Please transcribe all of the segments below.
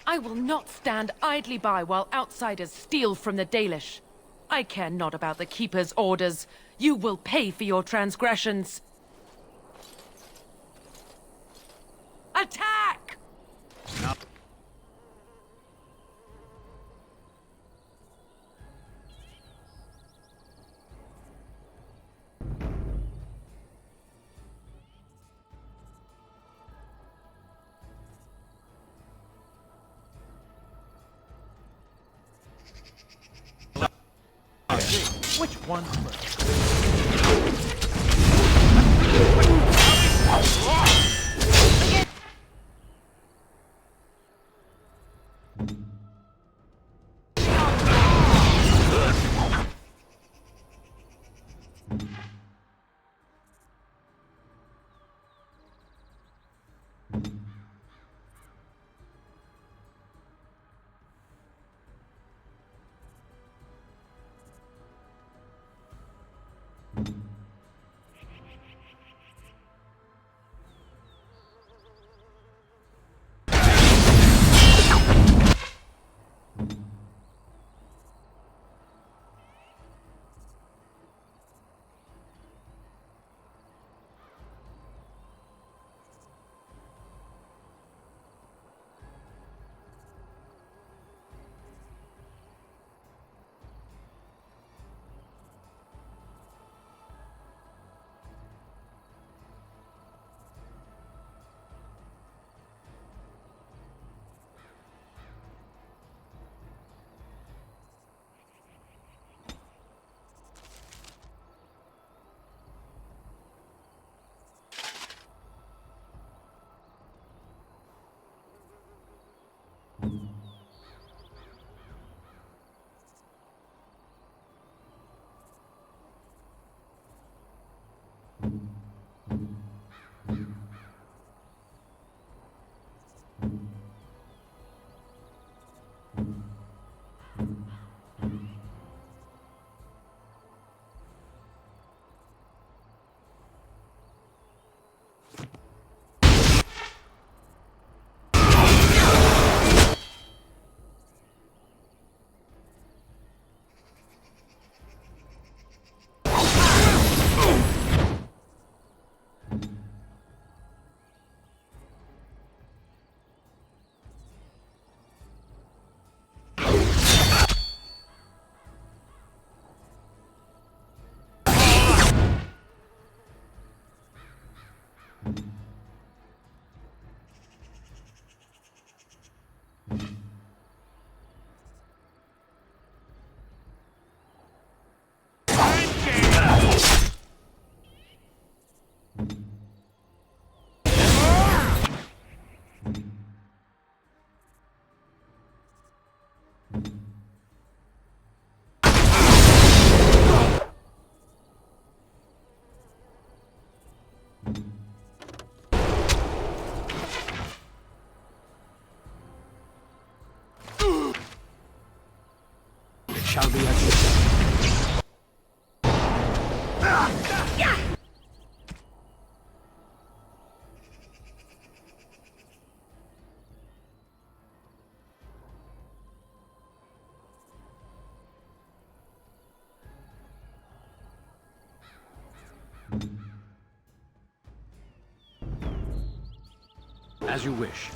I will not stand idly by while outsiders steal from the Dalish. I care not about the Keeper's orders. You will pay for your transgressions. Attack! No. Which one first? Shall be as you say. As you wish.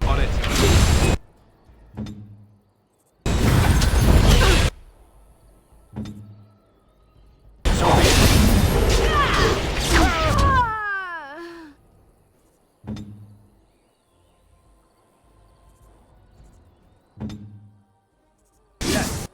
On it. So be it. Yes.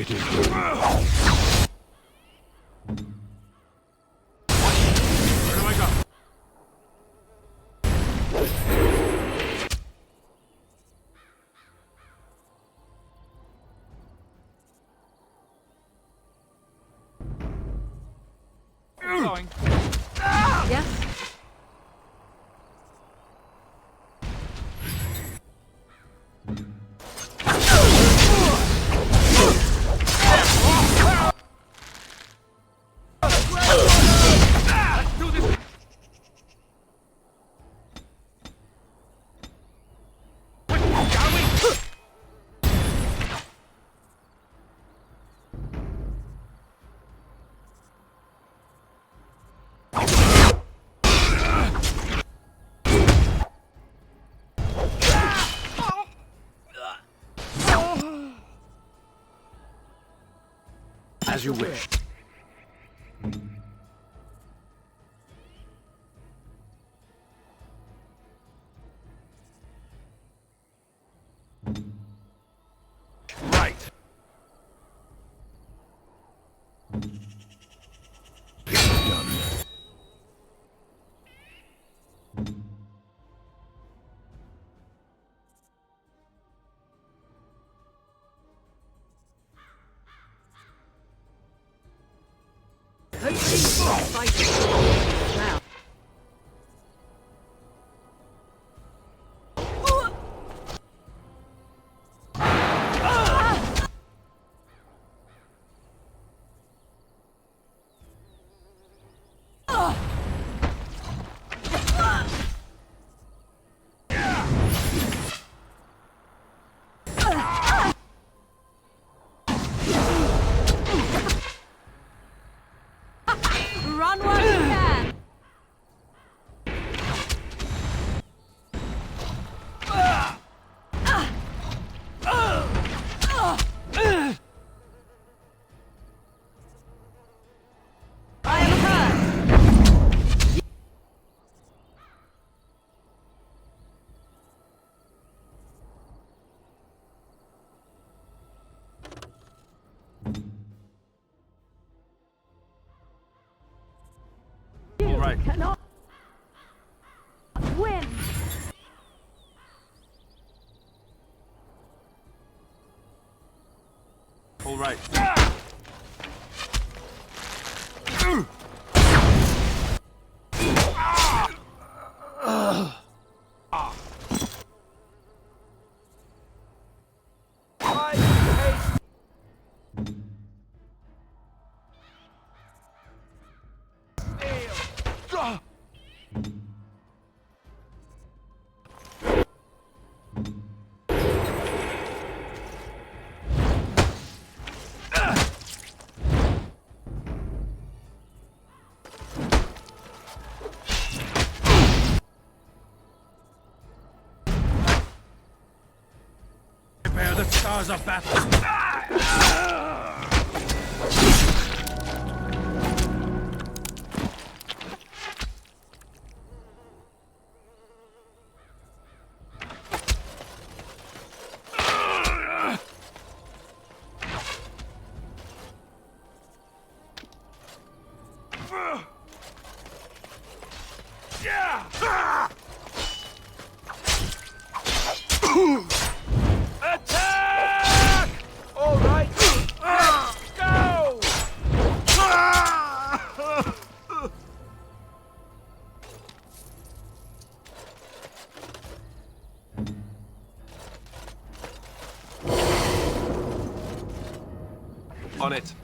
It is. Where do I go? Going. Yes? As you wish. Right. Done. Now. Run while you can! I am hurt! All right. Cannot win! All right. Prepare the stars of battle. Attack! All right. Let's go! On it.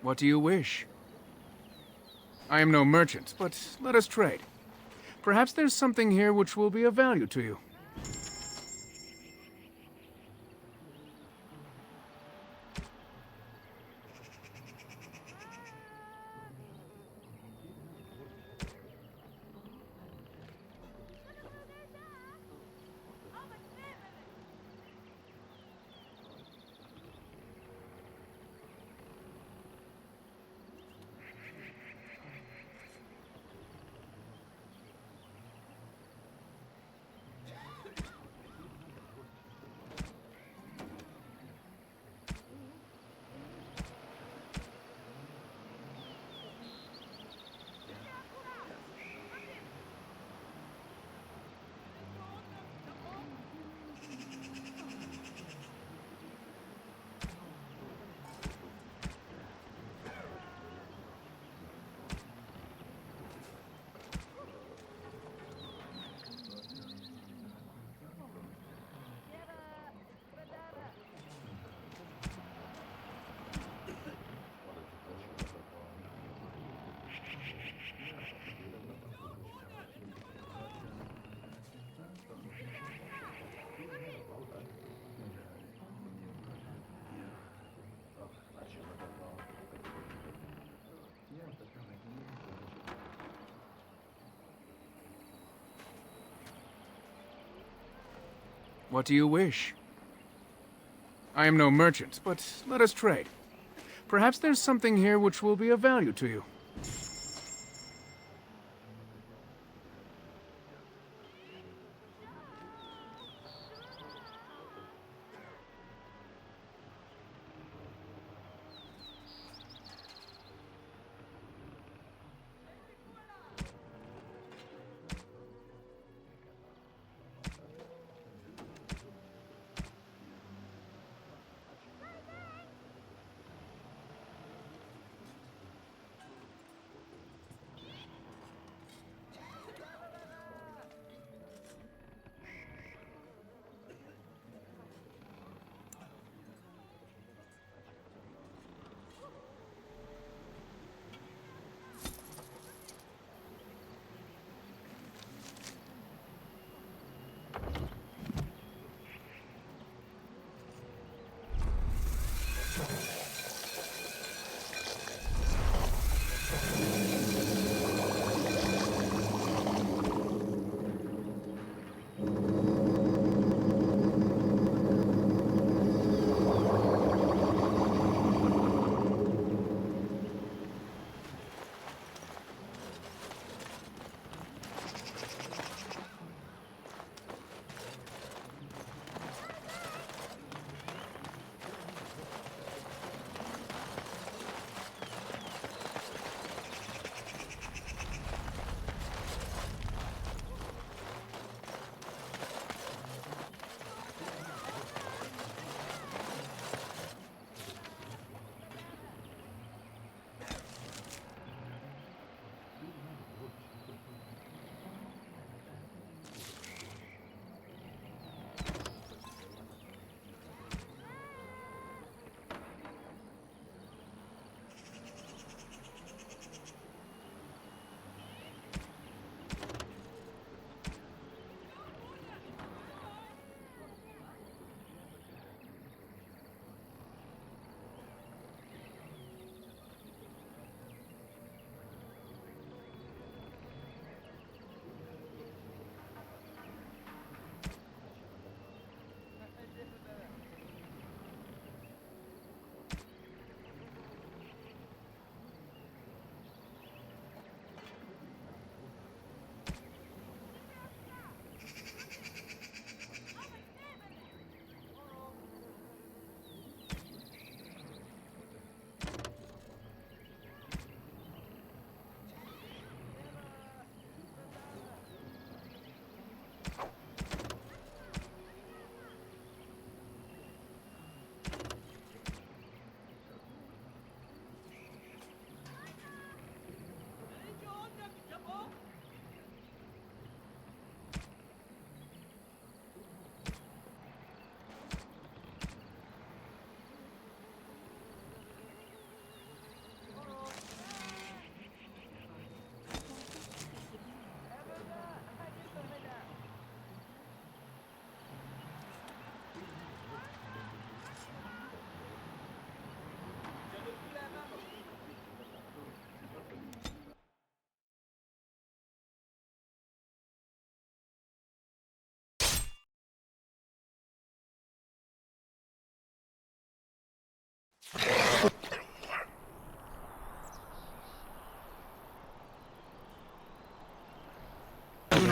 What do you wish? I am no merchant, but let us trade. Perhaps there's something here which will be of value to you. What do you wish? I am no merchant, but let us trade. Perhaps there's something here which will be of value to you.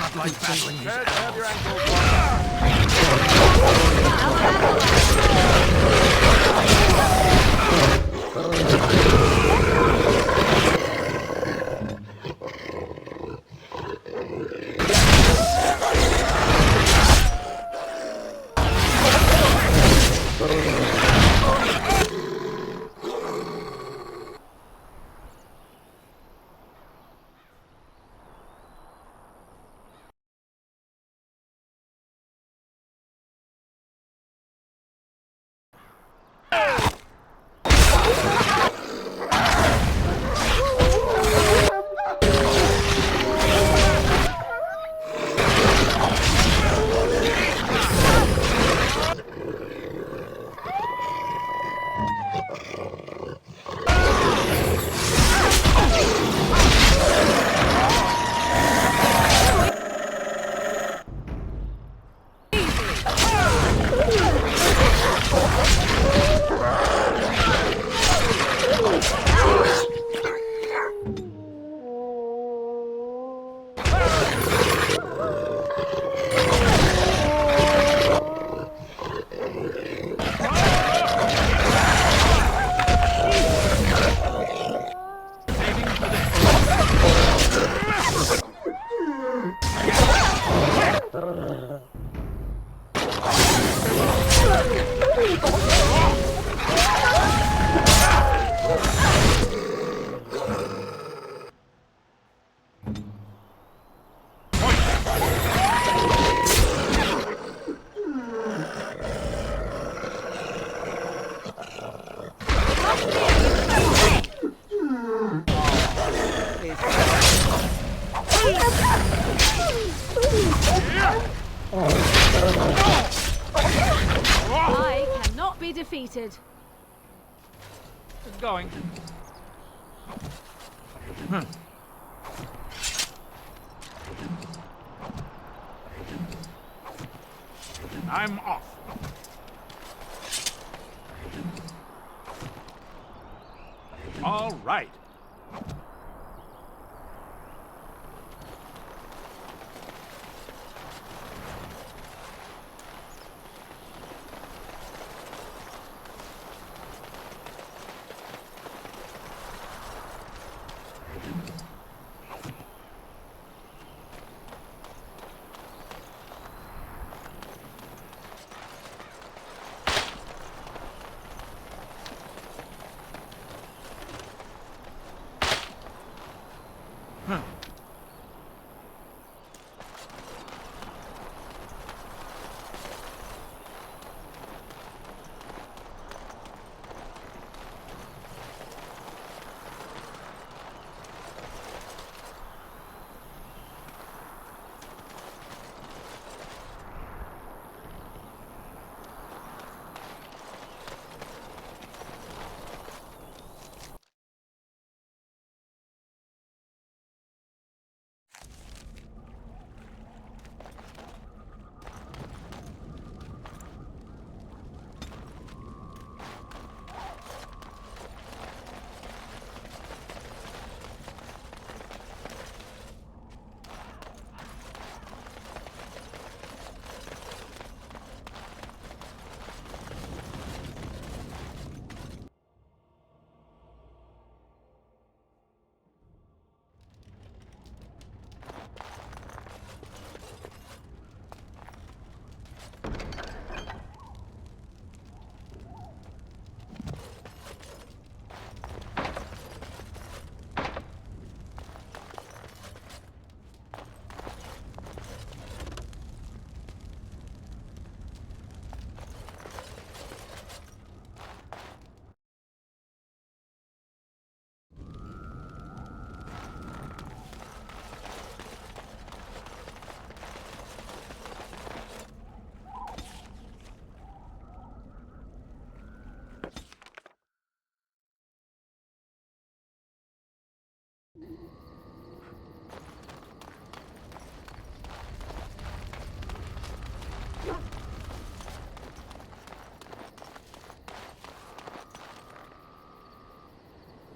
not like battling these elves. I cannot be defeated. It's going. I'm off. All right.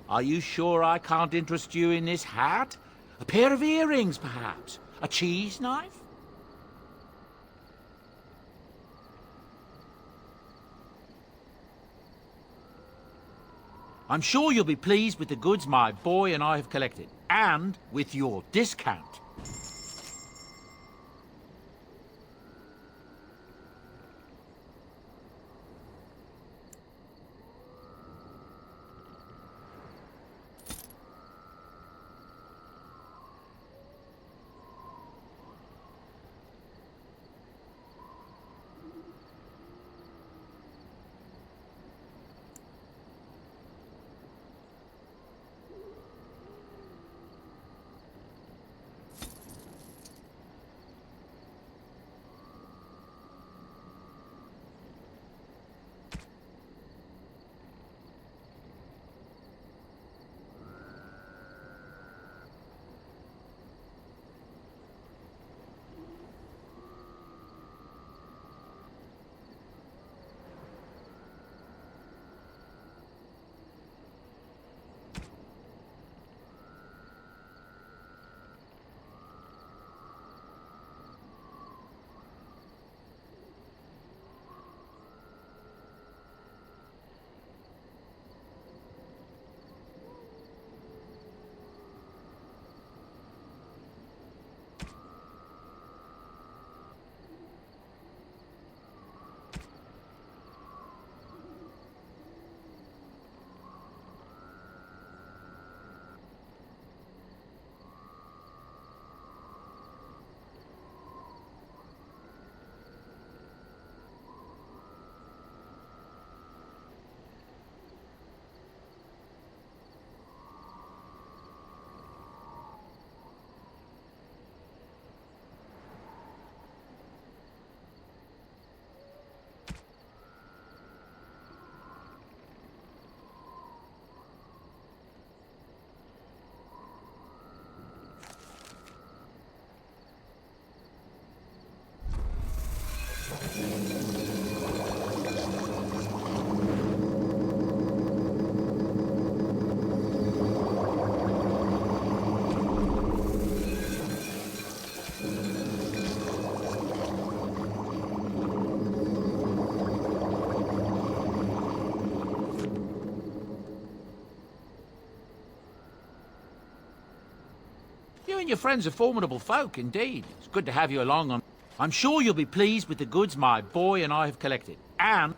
Are you sure I can't interest you in this hat? A pair of earrings, perhaps? A cheese knife? I'm sure you'll be pleased with the goods my boy and I have collected, and with your discount. You and your friends are formidable folk, indeed. It's good to have you along on... I'm sure you'll be pleased with the goods my boy and I have collected, and...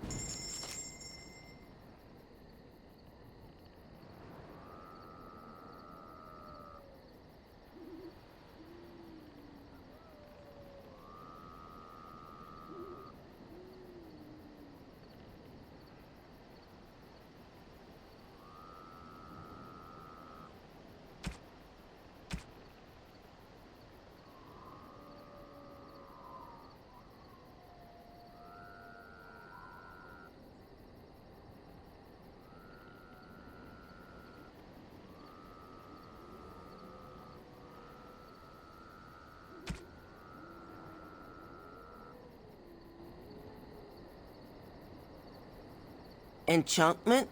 Enchantment?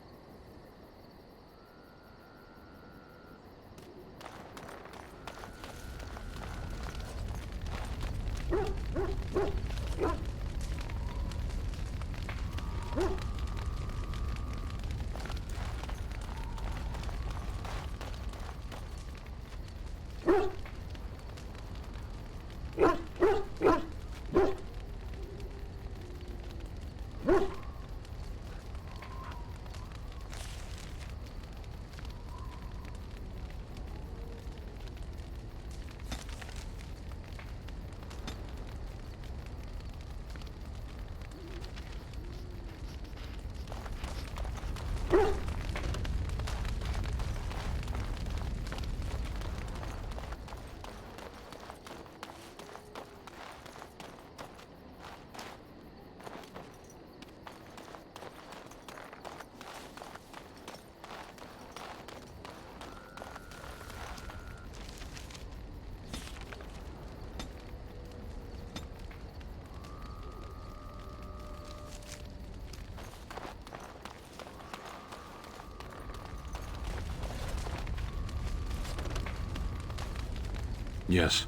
Yes.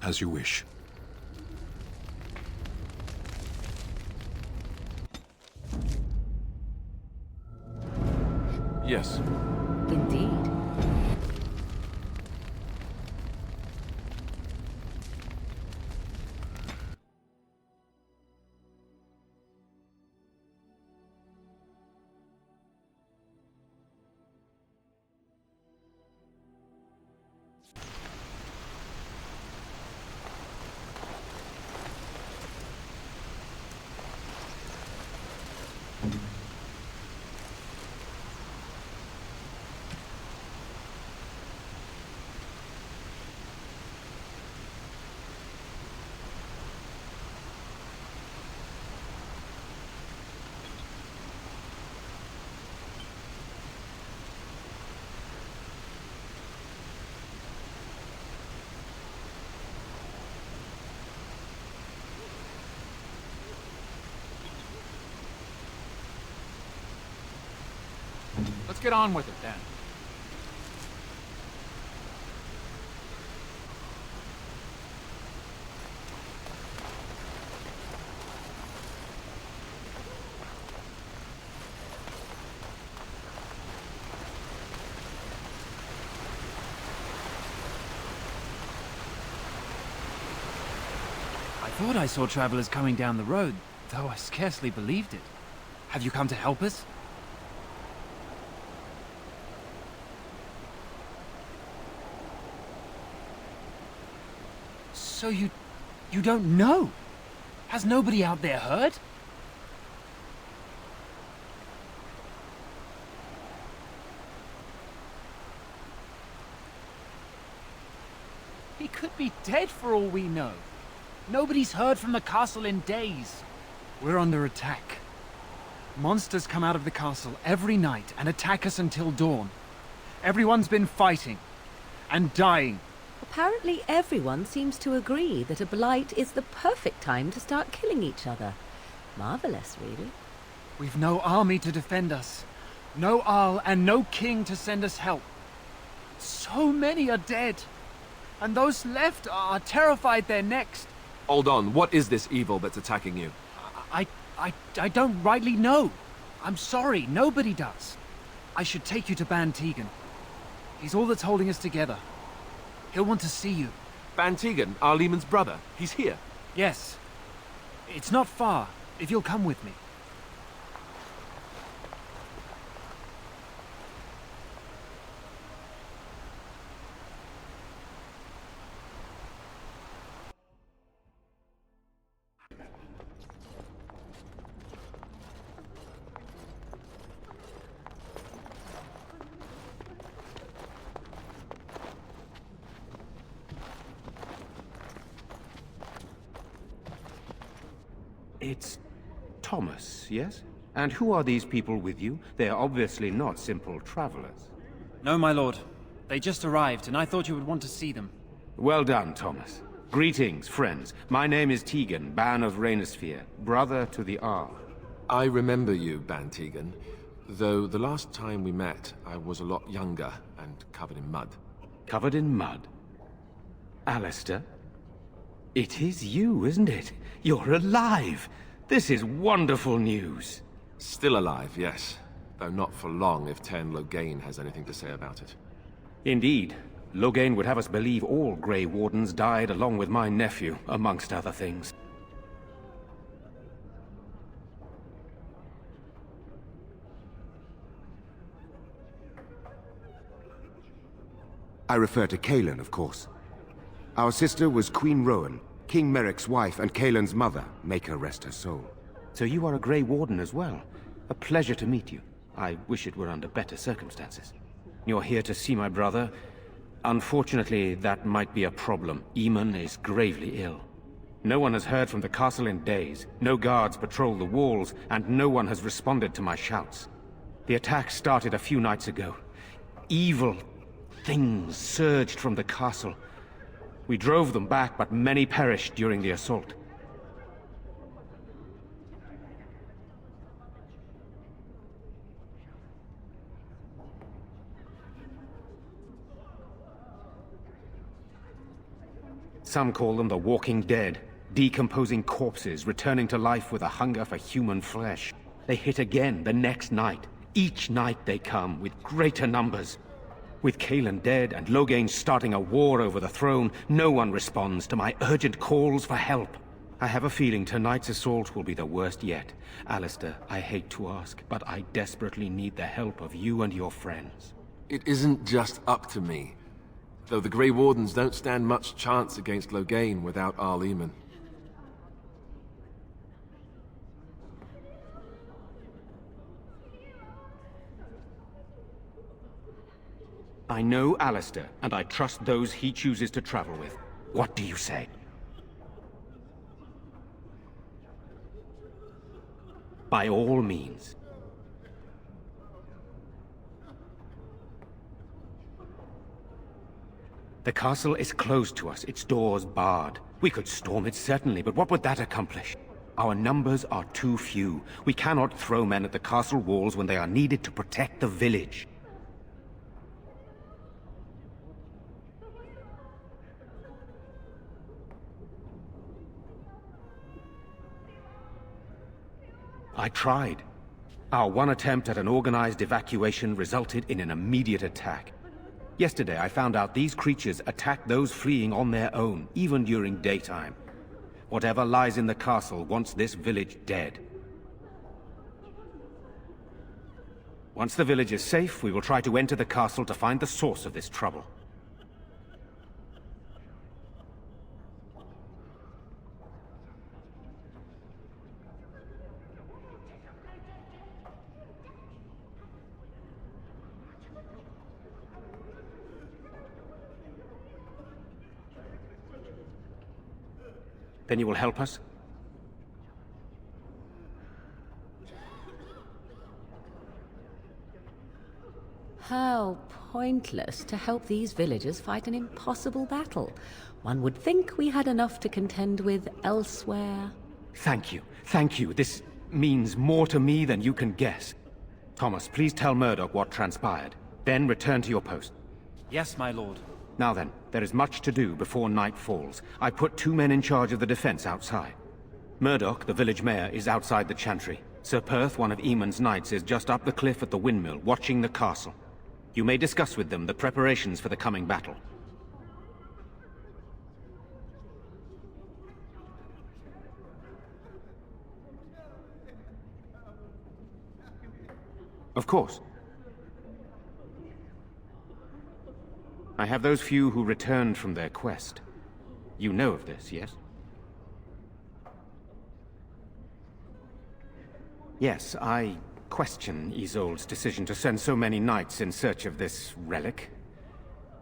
As you wish. Yes. Indeed. Let's get on with it, then. I thought I saw travelers coming down the road, though I scarcely believed it. Have you come to help us? So you don't know? Has nobody out there heard? He could be dead for all we know. Nobody's heard from the castle in days. We're under attack. Monsters come out of the castle every night and attack us until dawn. Everyone's been fighting and dying. Apparently everyone seems to agree that a blight is the perfect time to start killing each other. Marvelous, really. We've no army to defend us. No Arl and no king to send us help. So many are dead. And those left are terrified they're next. Hold on, what is this evil that's attacking you? I don't rightly know. I'm sorry, nobody does. I should take you to Ban Tegan. He's all that's holding us together. He'll want to see you. Ban Tegan, our Leman's brother. He's here. Yes. It's not far, if you'll come with me. It's Thomas, yes? And who are these people with you? They are obviously not simple travelers. No, my lord. They just arrived, and I thought you would want to see them. Well done, Thomas. Greetings, friends. My name is Tegan, Ban of Reynisfere, brother to the Arl. I remember you, Ban Tegan. Though the last time we met, I was a lot younger and covered in mud. Covered in mud? Alistair? It is you, isn't it? You're alive! This is wonderful news! Still alive, yes. Though not for long if Tern Loghain has anything to say about it. Indeed. Loghain would have us believe all Grey Wardens died along with my nephew, amongst other things. I refer to Cailan, of course. Our sister was Queen Rowan, King Merrick's wife and Cailan's mother. Make her rest her soul. So you are a Grey Warden as well. A pleasure to meet you. I wish it were under better circumstances. You're here to see my brother. Unfortunately, that might be a problem. Eamon is gravely ill. No one has heard from the castle in days. No guards patrol the walls, and no one has responded to my shouts. The attack started a few nights ago. Evil things surged from the castle. We drove them back, but many perished during the assault. Some call them the walking dead, decomposing corpses returning to life with a hunger for human flesh. They hit again the next night. Each night they come with greater numbers. With Cailan dead and Loghain starting a war over the throne, no one responds to my urgent calls for help. I have a feeling tonight's assault will be the worst yet. Alistair, I hate to ask, but I desperately need the help of you and your friends. It isn't just up to me. Though the Grey Wardens don't stand much chance against Loghain without Arl Eamon. I know Alistair, and I trust those he chooses to travel with. What do you say? By all means. The castle is closed to us, its doors barred. We could storm it certainly, but what would that accomplish? Our numbers are too few. We cannot throw men at the castle walls when they are needed to protect the village. I tried. Our one attempt at an organized evacuation resulted in an immediate attack. Yesterday, I found out these creatures attack those fleeing on their own, even during daytime. Whatever lies in the castle wants this village dead. Once the village is safe, we will try to enter the castle to find the source of this trouble. Then you will help us? How pointless to help these villagers fight an impossible battle. One would think we had enough to contend with elsewhere. Thank you. Thank you. This means more to me than you can guess. Thomas, please tell Murdoch what transpired. Then return to your post. Yes, my lord. Now then, there is much to do before night falls. I put 2 men in charge of the defense outside. Murdoch, the village mayor, is outside the chantry. Sir Perth, one of Eamon's knights, is just up the cliff at the windmill, watching the castle. You may discuss with them the preparations for the coming battle. Of course. I have those few who returned from their quest. You know of this, yes? Yes, I question Isolde's decision to send so many knights in search of this relic.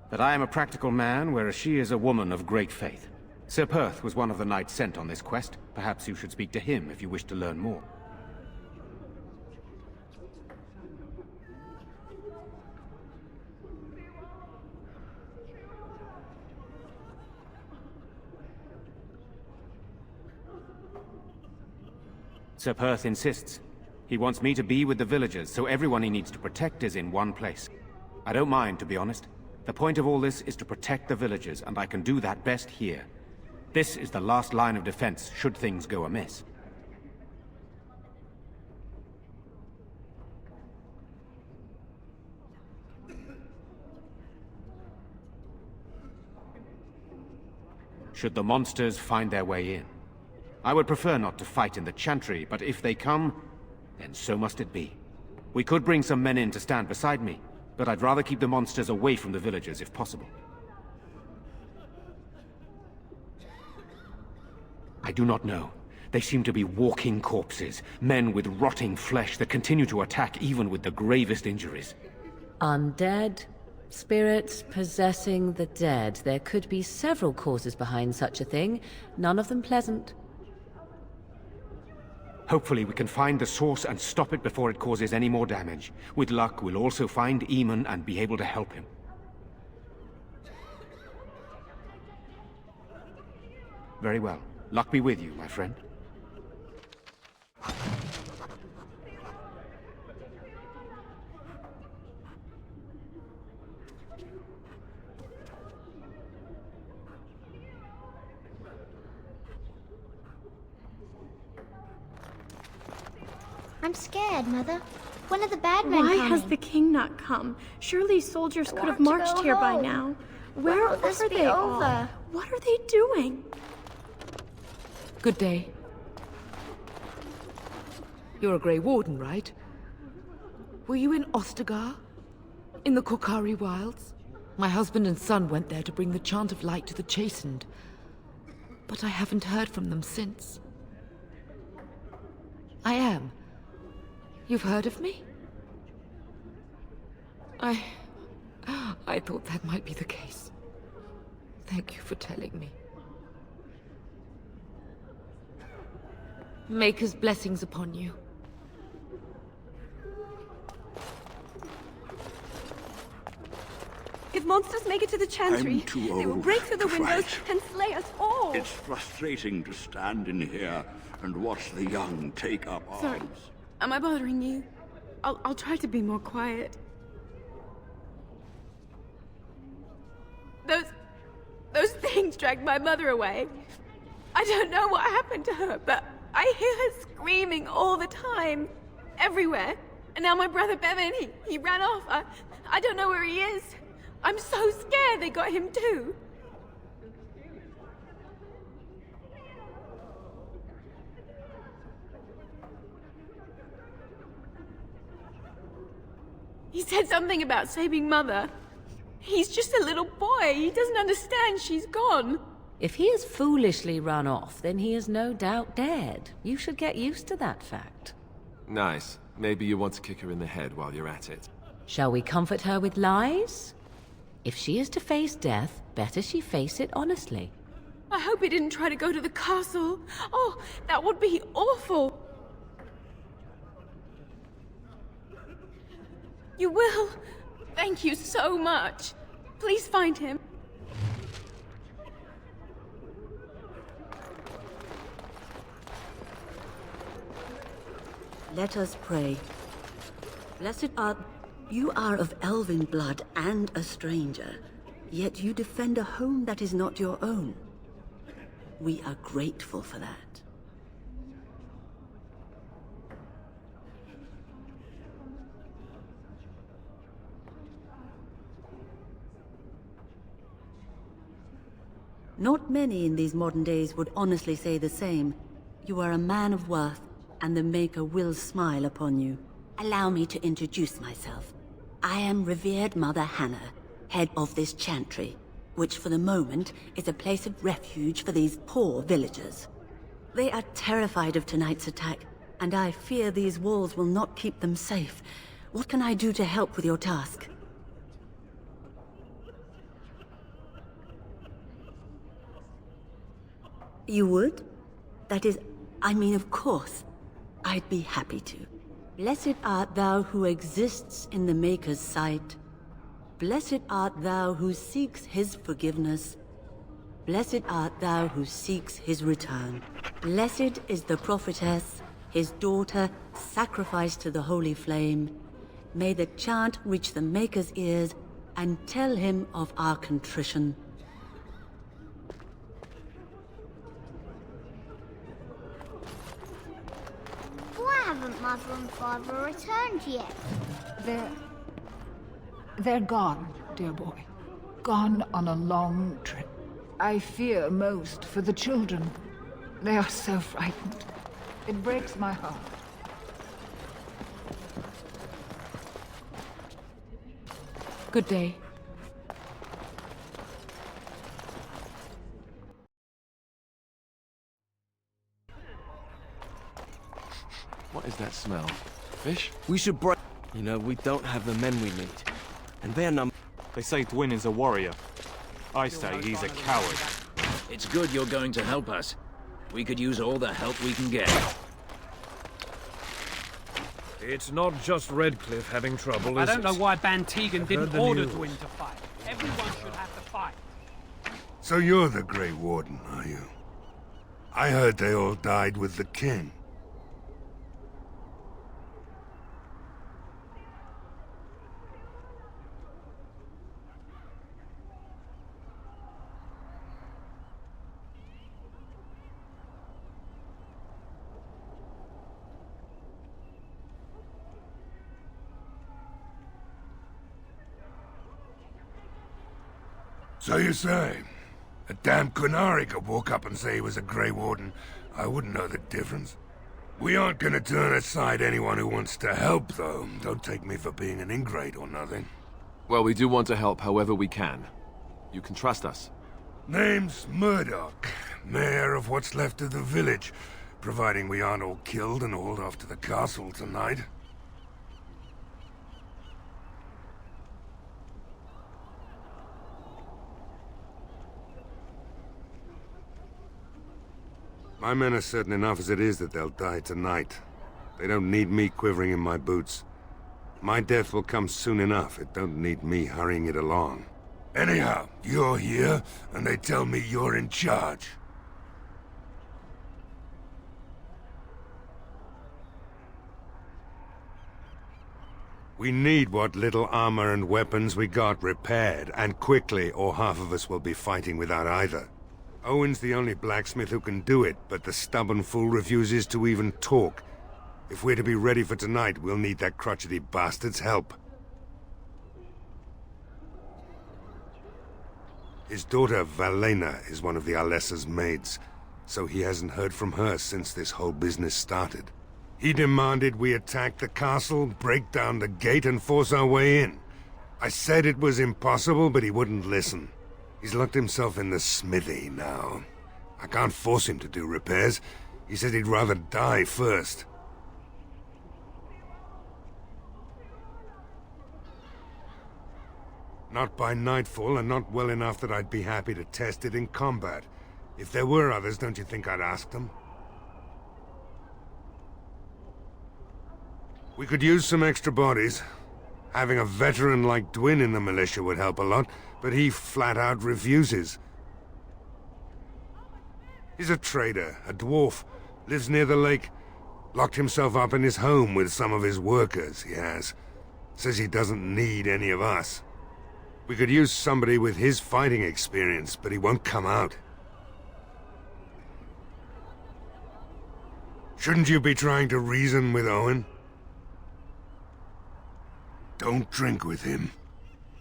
But I am a practical man, whereas she is a woman of great faith. Sir Perth was one of the knights sent on this quest. Perhaps you should speak to him if you wish to learn more. Sir Perth insists. He wants me to be with the villagers, so everyone he needs to protect is in one place. I don't mind, to be honest. The point of all this is to protect the villagers, and I can do that best here. This is the last line of defense, should things go amiss. Should the monsters find their way in? I would prefer not to fight in the chantry, but if they come, then so must it be. We could bring some men in to stand beside me, but I'd rather keep the monsters away from the villagers if possible. I do not know. They seem to be walking corpses, men with rotting flesh that continue to attack even with the gravest injuries. Undead, spirits possessing the dead. There could be several causes behind such a thing, none of them pleasant. Hopefully we can find the source and stop it before it causes any more damage. With luck, we'll also find Eamon and be able to help him. Very well. Luck be with you, my friend. I'm scared, Mother. When are the bad men Why coming? has the king not come? Surely soldiers could have want to marched go here by home. now. When Where will this are be they over? all? What are they doing? Good day. You're a Grey Warden, right? Were you in Ostagar? In the Korkari Wilds? My husband and son went there to bring the Chant of Light to the Chastened. But I haven't heard from them since. I am. You've heard of me? I thought that might be the case. Thank you for telling me. Maker's blessings upon you. If monsters make it to the chantry, I'm too they will old break through the to windows fight. and slay us all. It's frustrating to stand in here and watch the young take up arms. Sorry. Am I bothering you? I'll try to be more quiet. Those things dragged my mother away. I don't know what happened to her, but I hear her screaming all the time. Everywhere. And now my brother Bevan, he ran off. I don't know where he is. I'm so scared they got him too. He said something about saving Mother. He's just a little boy. He doesn't understand she's gone. If he has foolishly run off, then he is no doubt dead. You should get used to that fact. Nice. Maybe you want to kick her in the head while you're at it. Shall we comfort her with lies? If she is to face death, better she face it honestly. I hope he didn't try to go to the castle. Oh, that would be awful. You will? Thank you so much. Please find him. Let us pray. Blessed art you are of elven blood and a stranger, yet you defend a home that is not your own. We are grateful for that. Not many in these modern days would honestly say the same. You are a man of worth, and the Maker will smile upon you. Allow me to introduce myself. I am revered Mother Hannah, head of this chantry, which for the moment is a place of refuge for these poor villagers. They are terrified of tonight's attack, and I fear these walls will not keep them safe. What can I do to help with your task? You would? That is, I mean, of course. I'd be happy to. Blessed art thou who exists in the Maker's sight. Blessed art thou who seeks his forgiveness. Blessed art thou who seeks his return. Blessed is the prophetess, his daughter, sacrificed to the holy flame. May the chant reach the Maker's ears and tell him of our contrition. Why haven't Mother and Father returned yet? They're gone, dear boy. Gone on a long trip. I fear most for the children. They are so frightened. It breaks my heart. Good day. What is that smell? Fish? We should break. You know, we don't have the men we need. And they're They say Dwyn is a warrior. I say he's a coward. It's good you're going to help us. We could use all the help we can get. It's not just Redcliffe having trouble, I is don't know it? why Bantegan I've didn't heard the order news. Dwyn to fight. Everyone should have to fight. So you're the Grey Warden, are you? I heard they all died with the king. So you say? A damn Qunari could walk up and say he was a Grey Warden. I wouldn't know the difference. We aren't gonna turn aside anyone who wants to help, though. Don't take me for being an ingrate or nothing. Well, we do want to help however we can. You can trust us. Name's Murdoch, mayor of what's left of the village, providing we aren't all killed and hauled off to the castle tonight. My men are certain enough as it is that they'll die tonight. They don't need me quivering in my boots. My death will come soon enough. It don't need me hurrying it along. Anyhow, you're here, and they tell me you're in charge. We need what little armor and weapons we got repaired, and quickly, or half of us will be fighting without either. Owen's the only blacksmith who can do it, but the stubborn fool refuses to even talk. If we're to be ready for tonight, we'll need that crotchety bastard's help. His daughter, Valena, is one of the Alessa's maids, so he hasn't heard from her since this whole business started. He demanded we attack the castle, break down the gate, and force our way in. I said it was impossible, but he wouldn't listen. He's locked himself in the smithy now. I can't force him to do repairs. He said he'd rather die first. Not by nightfall, and not well enough that I'd be happy to test it in combat. If there were others, don't you think I'd ask them? We could use some extra bodies. Having a veteran like Dwyn in the militia would help a lot, but he flat out refuses. He's a trader, a dwarf, lives near the lake. Locked himself up in his home with some of his workers, he has. Says he doesn't need any of us. We could use somebody with his fighting experience, but he won't come out. Shouldn't you be trying to reason with Owen? Don't drink with him.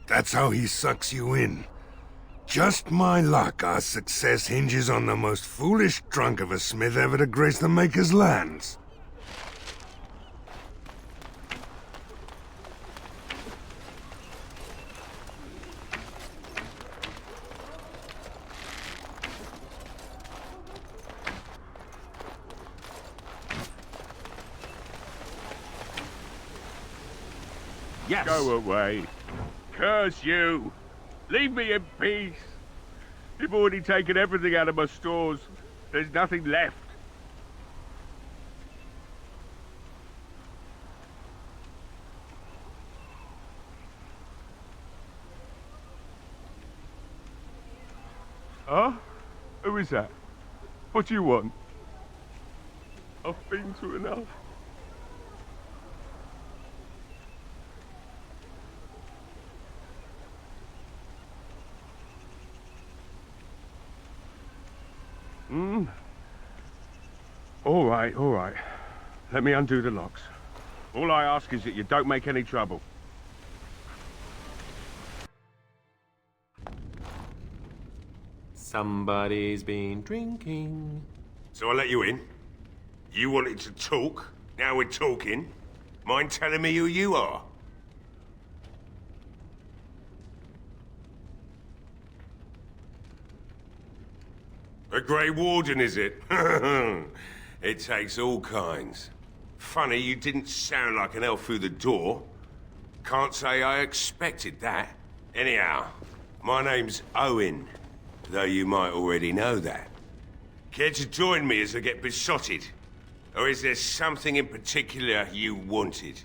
That's how he sucks you in. Just my luck, our success hinges on the most foolish drunk of a smith ever to grace the Maker's lands. Yes. Go away. Curse you. Leave me in peace. You've already taken everything out of my stores. There's nothing left. Huh? Who is that? What do you want? I've been through enough. All right. Let me undo the locks. All I ask is that you don't make any trouble. Somebody's been drinking. So I let you in. You wanted to talk. Now we're talking. Mind telling me who you are? A Grey Warden, is it? It takes all kinds. Funny, you didn't sound like an elf through the door. Can't say I expected that. Anyhow, my name's Owen, though you might already know that. Care to join me as I get besotted? Or is there something in particular you wanted?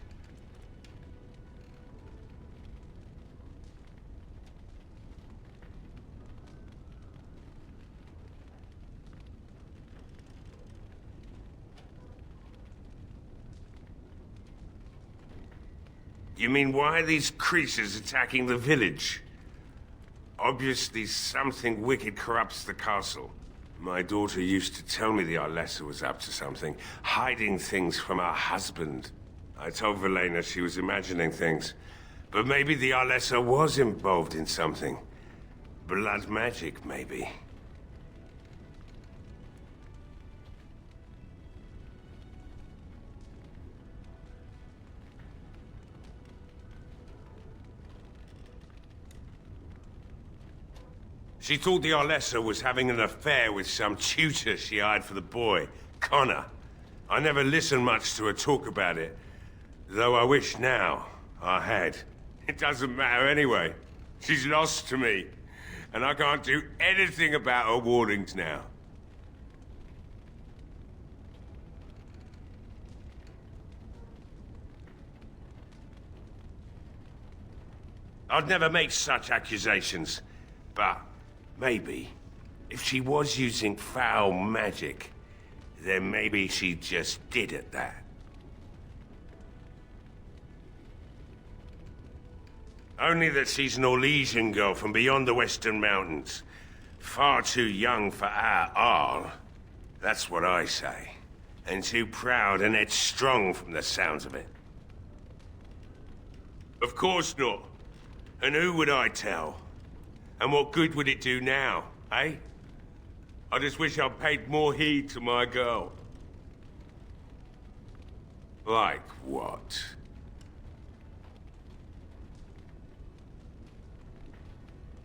You mean, why are these creatures attacking the village? Obviously something wicked corrupts the castle. My daughter used to tell me the Alessa was up to something, hiding things from her husband. I told Valena she was imagining things. But maybe the Alessa was involved in something. blood magic, maybe. She thought the Arlessa was having an affair with some tutor she hired for the boy, Connor. I never listened much to her talk about it, though I wish now I had. It doesn't matter anyway. She's lost to me, and I can't do anything about her warnings now. I'd never make such accusations, but maybe, if she was using foul magic, then maybe she just did at that. Only that she's an Orlesian girl from beyond the Western Mountains. Far too young for our Arl. That's what I say. And too proud and headstrong from the sounds of it. Of course not. And who would I tell? And what good would it do now, eh? I just wish I'd paid more heed to my girl. Like what?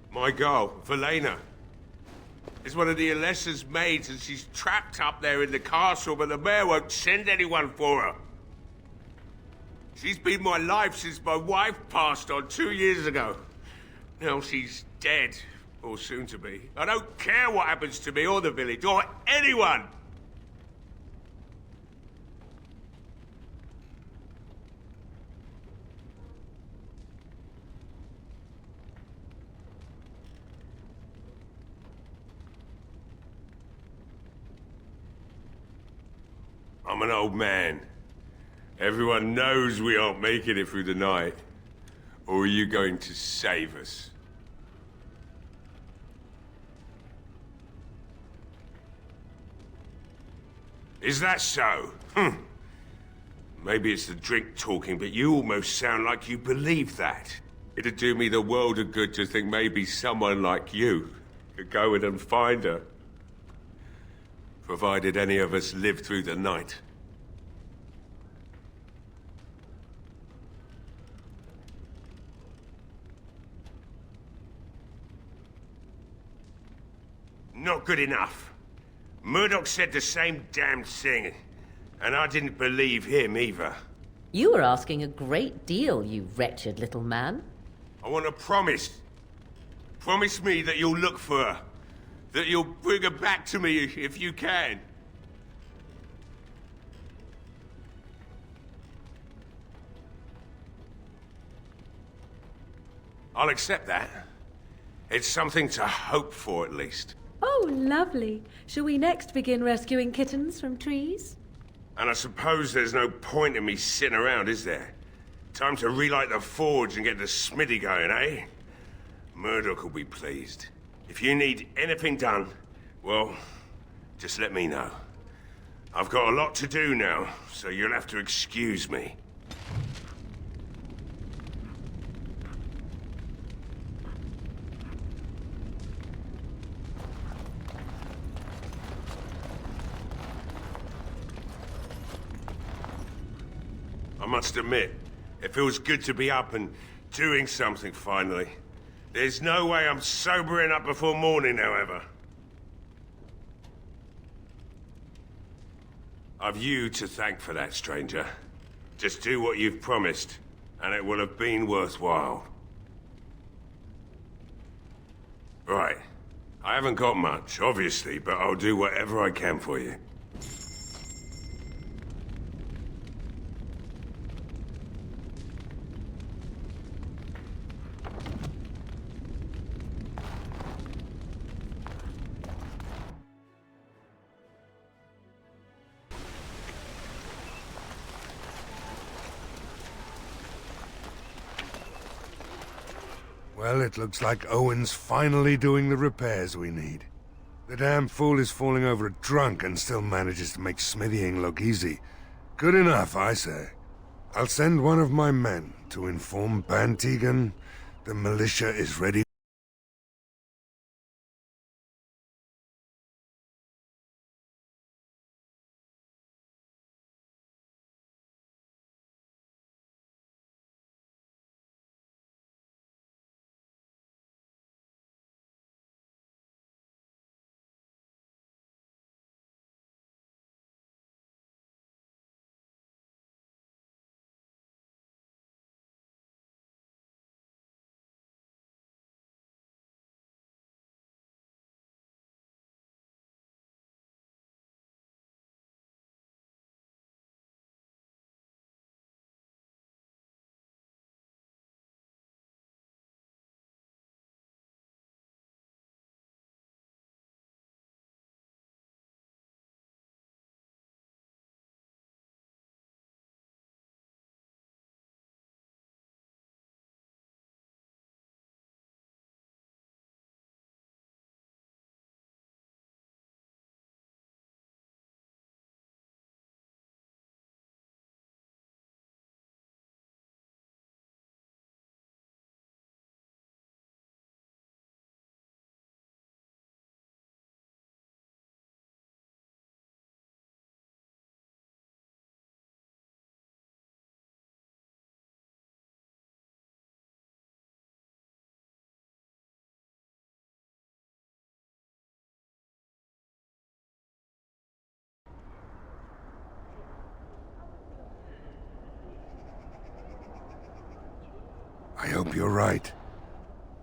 My girl, Valena, is one of the Alessa's maids, and she's trapped up there in the castle, but the mayor won't send anyone for her. She's been my life since my wife passed on 2 years ago. Now she's dead, or soon to be. I don't care what happens to me or the village, or anyone! I'm an old man. Everyone knows we aren't making it through the night. Or are you going to save us? Is that so? Maybe it's the drink talking, but you almost sound like you believe that. It'd do me the world of good to think maybe someone like you could go in and find her. Provided any of us live through the night. Not good enough. Murdoch said the same damned thing, and I didn't believe him either. You were asking a great deal, you wretched little man. I want a promise. Promise me that you'll look for her. That you'll bring her back to me if you can. I'll accept that. It's something to hope for, at least. Oh, lovely. Shall we next begin rescuing kittens from trees? And I suppose there's no point in me sitting around, is there? Time to relight the forge and get the smithy going, eh? Murdoch will be pleased. If you need anything done, well, just let me know. I've got a lot to do now, so you'll have to excuse me. I must admit, it feels good to be up and doing something finally. There's no way I'm sobering up before morning, however. I've you to thank for that, stranger. Just do what you've promised, and it will have been worthwhile. Right. I haven't got much, obviously, but I'll do whatever I can for you. Well, it looks like Owen's finally doing the repairs we need. The damn fool is falling over drunk and still manages to make smithying look easy. Good enough, I say. I'll send one of my men to inform Bantegan the militia is ready I hope you're right.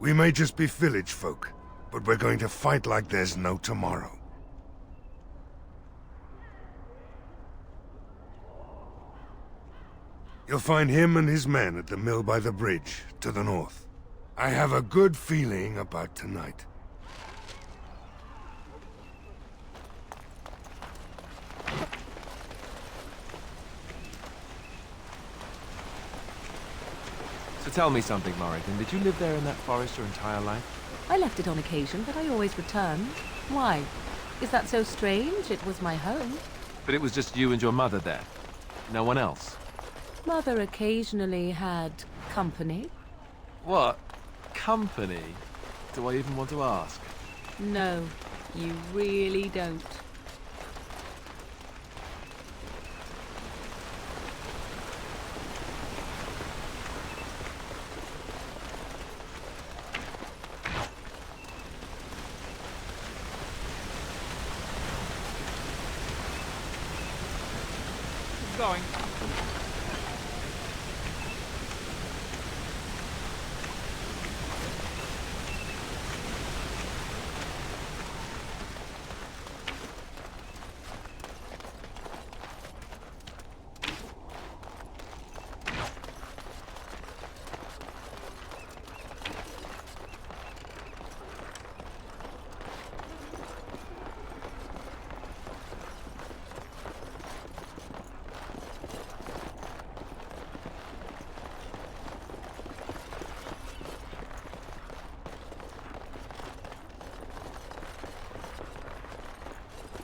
We may just be village folk, but we're going to fight like there's no tomorrow. You'll find him and his men at the mill by the bridge, to the north. I have a good feeling about tonight. So tell me something, Morrigan. Did you live there in that forest your entire life? I left it on occasion, but I always returned. Why? Is that so strange? It was my home. But it was just you and your mother there? No one else? Mother occasionally had company. What? Company? Do I even want to ask? No, you really don't. Going.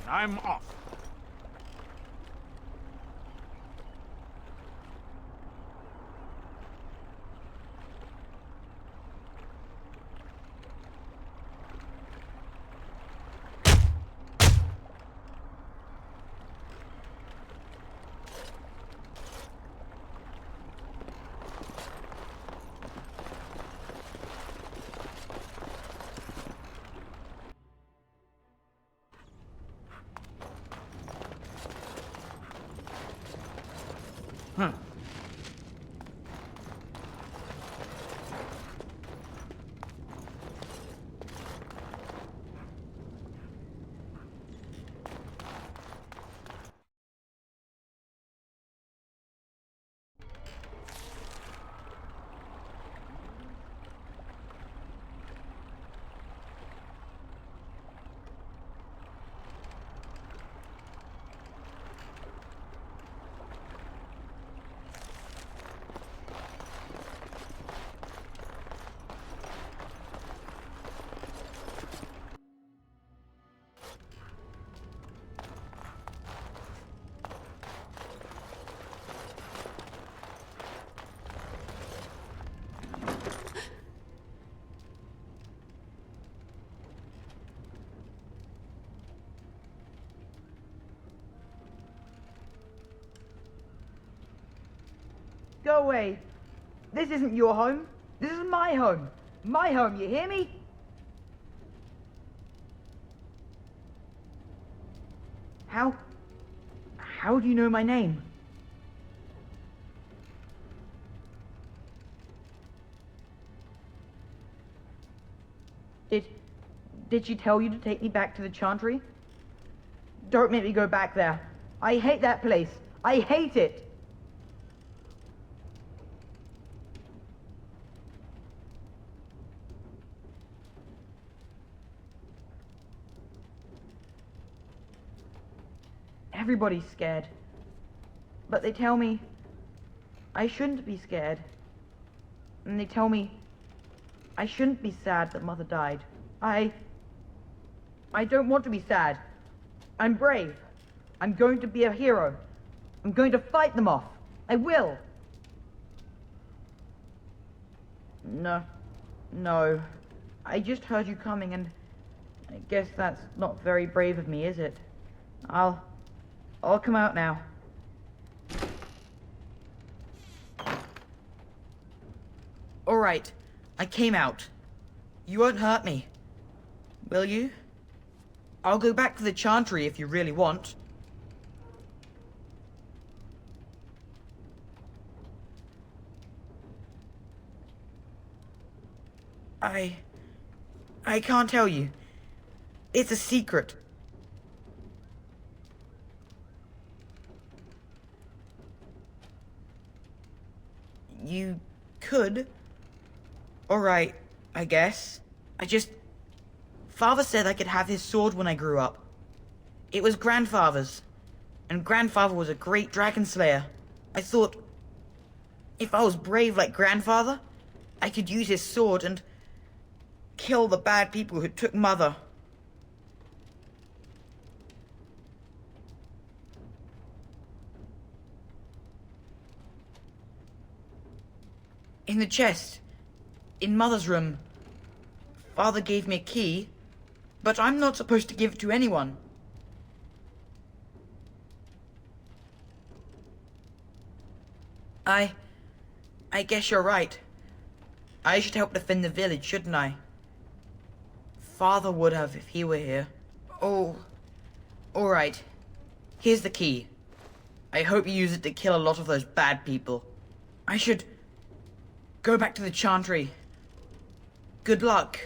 I'm off. Huh. Go away. This isn't your home. This is my home. My home, you hear me? How do you know my name? Did she tell you to take me back to the Chantry? Don't make me go back there. I hate that place. I hate it. Everybody's scared. But they tell me I shouldn't be scared. And they tell me I shouldn't be sad that Mother died. I don't want to be sad. I'm brave. I'm going to be a hero. I'm going to fight them off. I will. No. I just heard you coming, and I guess that's not very brave of me, is it? I'll come out now. All right. I came out. You won't hurt me. Will you? I'll go back to the Chantry if you really want. I can't tell you. It's a secret. You could. Alright, I guess. Father said I could have his sword when I grew up. It was Grandfather's. And Grandfather was a great dragon slayer. I thought, if I was brave like Grandfather, I could use his sword and kill the bad people who took Mother. In the chest, in Mother's room, Father gave me a key, but I'm not supposed to give it to anyone. I guess you're right. I should help defend the village, shouldn't I? Father would have if he were here. Oh, alright. Here's the key. I hope you use it to kill a lot of those bad people. I should go back to the Chantry. Good luck.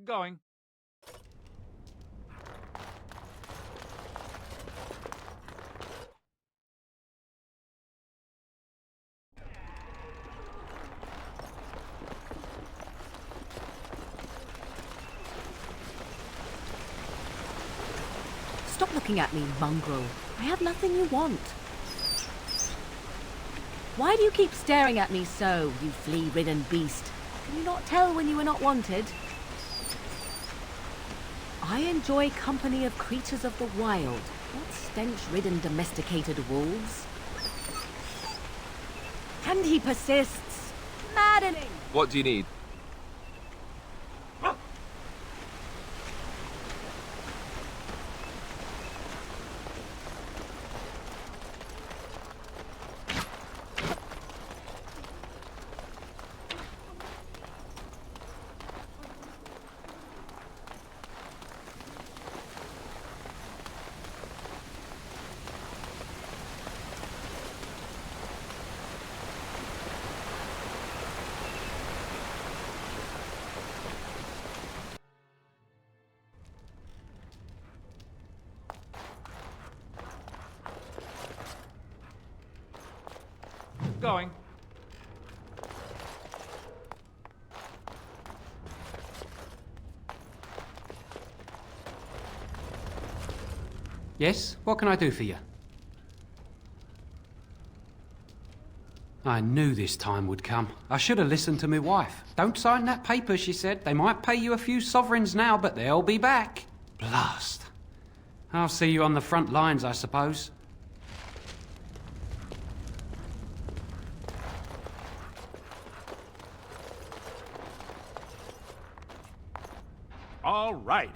Going. Stop looking at me, mongrel. I have nothing you want. Why do you keep staring at me so, you flea-ridden beast? Can you not tell when you are not wanted? I enjoy company of creatures of the wild, not stench-ridden domesticated wolves. And he persists. Maddening! What do you need? Going. Yes? What can I do for you? I knew this time would come. I should have listened to my wife. Don't sign that paper, she said. They might pay you a few sovereigns now, but they'll be back. Blast. I'll see you on the front lines, I suppose. All right.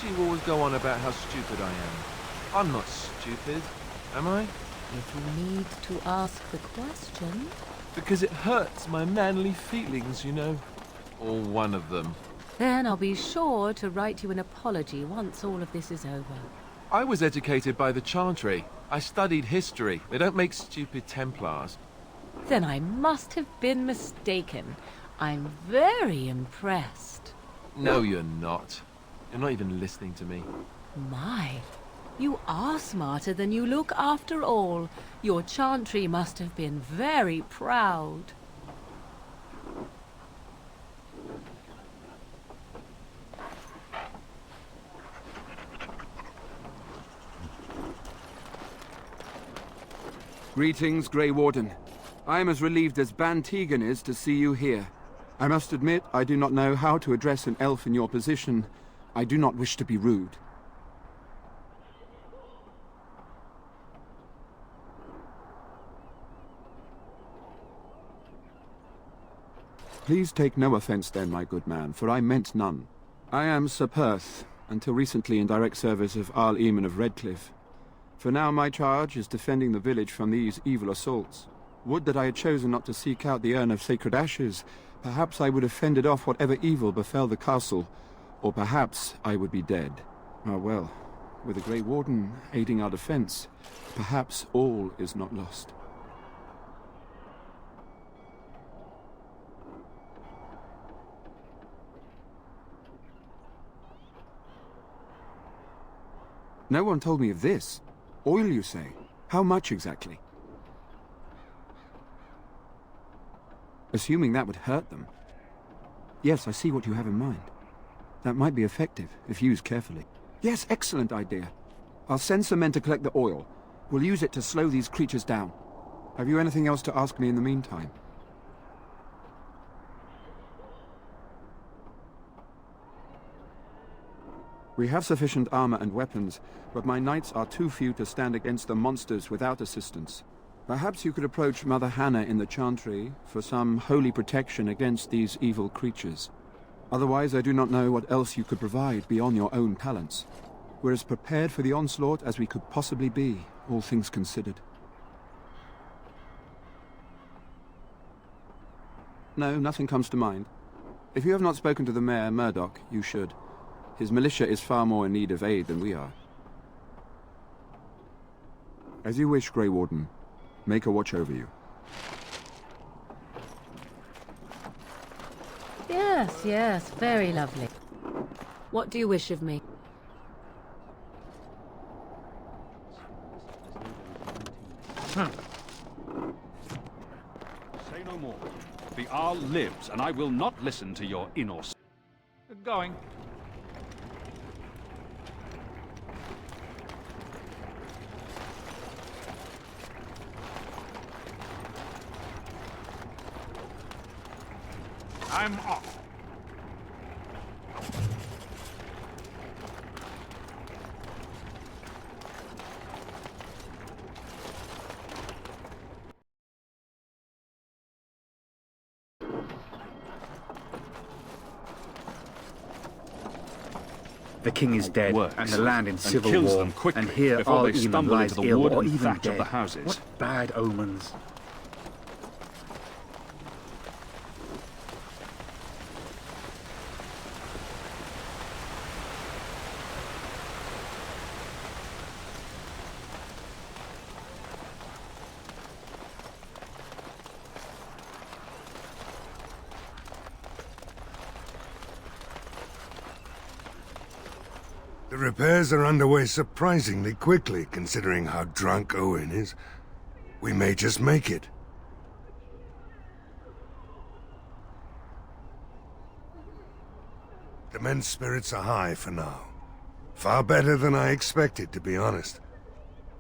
do you always go on about how stupid I am? I'm not stupid, am I? If you need to ask the question... Because it hurts my manly feelings, you know. Or one of them. Then I'll be sure to write you an apology once all of this is over. I was educated by the Chantry. I studied history. They don't make stupid Templars. Then I must have been mistaken. I'm very impressed. No, you're not. You're not even listening to me. My, you are smarter than you look after all. Your Chantry must have been very proud. Greetings, Grey Warden. I am as relieved as Ban Tegan is to see you here. I must admit, I do not know how to address an elf in your position. I do not wish to be rude. Please take no offense then, my good man, for I meant none. I am Sir Perth, until recently in direct service of Arl Eamon of Redcliffe. For now my charge is defending the village from these evil assaults. Would that I had chosen not to seek out the urn of sacred ashes. Perhaps I would have fended off whatever evil befell the castle, or perhaps I would be dead. Ah well, with the Grey Warden aiding our defense, perhaps all is not lost. No one told me of this. Oil, you say? How much exactly? Assuming that would hurt them. Yes, I see what you have in mind. That might be effective, if used carefully. Yes, excellent idea. I'll send some men to collect the oil. We'll use it to slow these creatures down. Have you anything else to ask me in the meantime? We have sufficient armor and weapons, but my knights are too few to stand against the monsters without assistance. Perhaps you could approach Mother Hannah in the Chantry for some holy protection against these evil creatures. Otherwise, I do not know what else you could provide beyond your own talents. We're as prepared for the onslaught as we could possibly be, all things considered. No, nothing comes to mind. If you have not spoken to the Mayor, Murdoch, you should. His militia is far more in need of aid than we are. As you wish, Grey Warden. Make a watch over you. Yes, yes, very lovely. What do you wish of me? Say no more. The Arl lives, and I will not listen to your innocence. Going. I'm off. The king is dead, and the land in civil kills war, them quickly and here before Arl they Eamon stumble lies into the ill wood or and even thatch of dead. the houses. What bad omens. The repairs are underway surprisingly quickly, considering how drunk Owen is. We may just make it. The men's spirits are high for now. Far better than I expected, to be honest.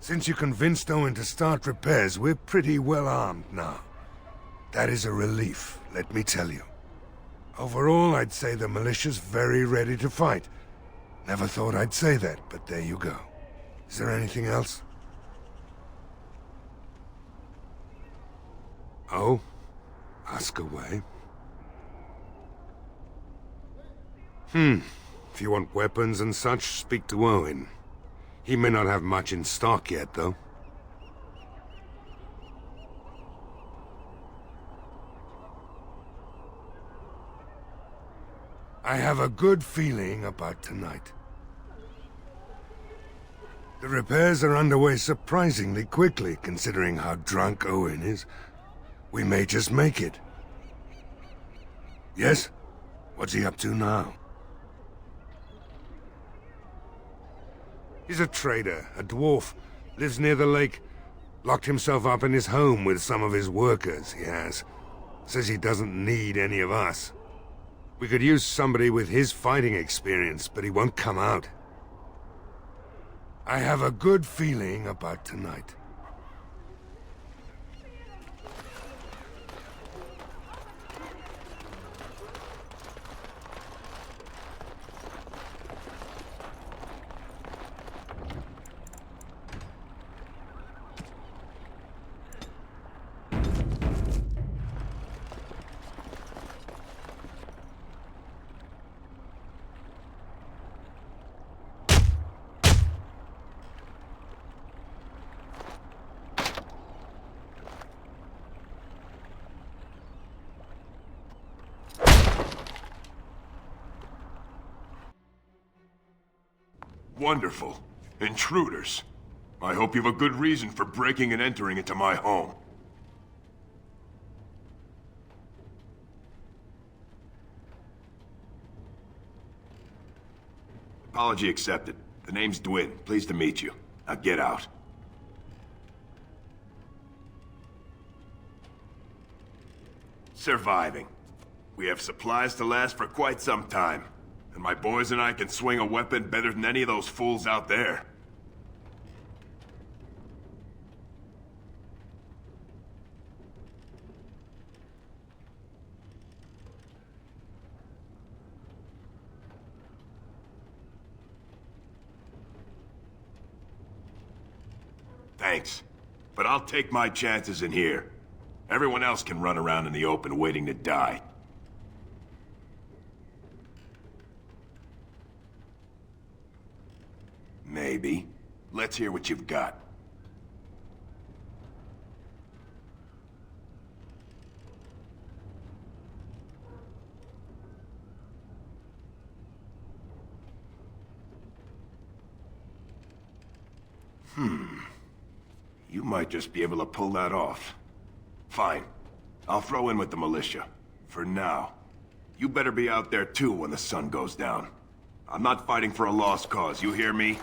Since you convinced Owen to start repairs, we're pretty well armed now. That is a relief, let me tell you. Overall, I'd say the militia's very ready to fight. Never thought I'd say that, but there you go. Is there anything else? Oh? Ask away. If you want weapons and such, speak to Owen. He may not have much in stock yet, though. I have a good feeling about tonight. The repairs are underway surprisingly quickly, considering how drunk Owen is. We may just make it. Yes? What's he up to now? He's a trader, a dwarf, lives near the lake. Locked himself up in his home with some of his workers, he has. Says he doesn't need any of us. We could use somebody with his fighting experience, but he won't come out. I have a good feeling about tonight. Wonderful. Intruders. I hope you have a good reason for breaking and entering into my home. Apology accepted. The name's Dwyn. Pleased to meet you. Now get out. Surviving. We have supplies to last for quite some time. And my boys and I can swing a weapon better than any of those fools out there. Thanks. But I'll take my chances in here. Everyone else can run around in the open waiting to die. Maybe. Let's hear what you've got. You might just be able to pull that off. Fine. I'll throw in with the militia. For now. You better be out there too when the sun goes down. I'm not fighting for a lost cause, you hear me?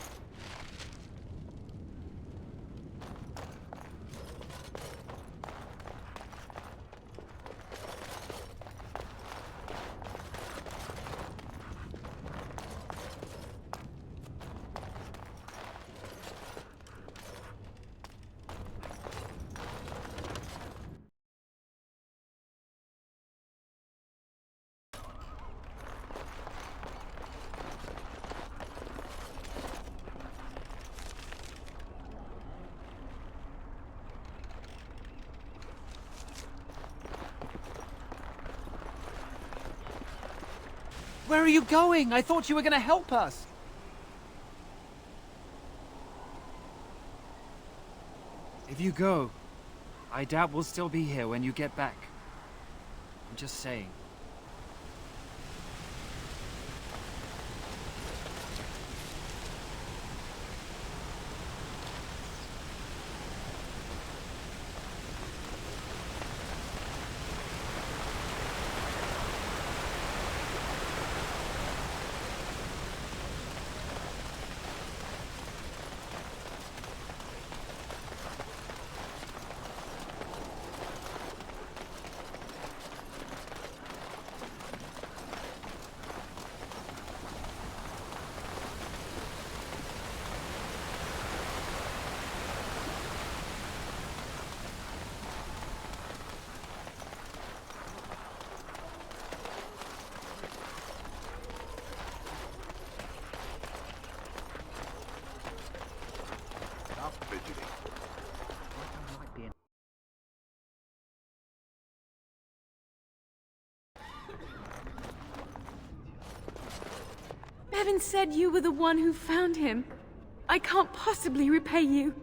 Where are you going? I thought you were going to help us. If you go, I doubt we'll still be here when you get back. I'm just saying. Bevan said you were the one who found him. I can't possibly repay you.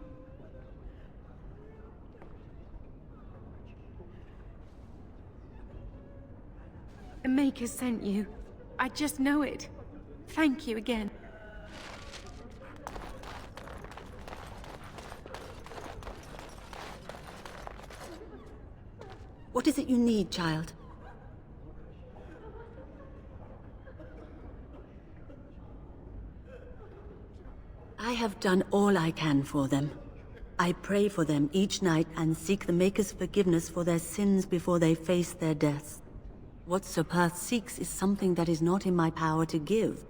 The Maker sent you. I just know it. Thank you again. What is it you need, child? I have done all I can for them. I pray for them each night and seek the Maker's forgiveness for their sins before they face their deaths. What Sir Perth seeks is something that is not in my power to give.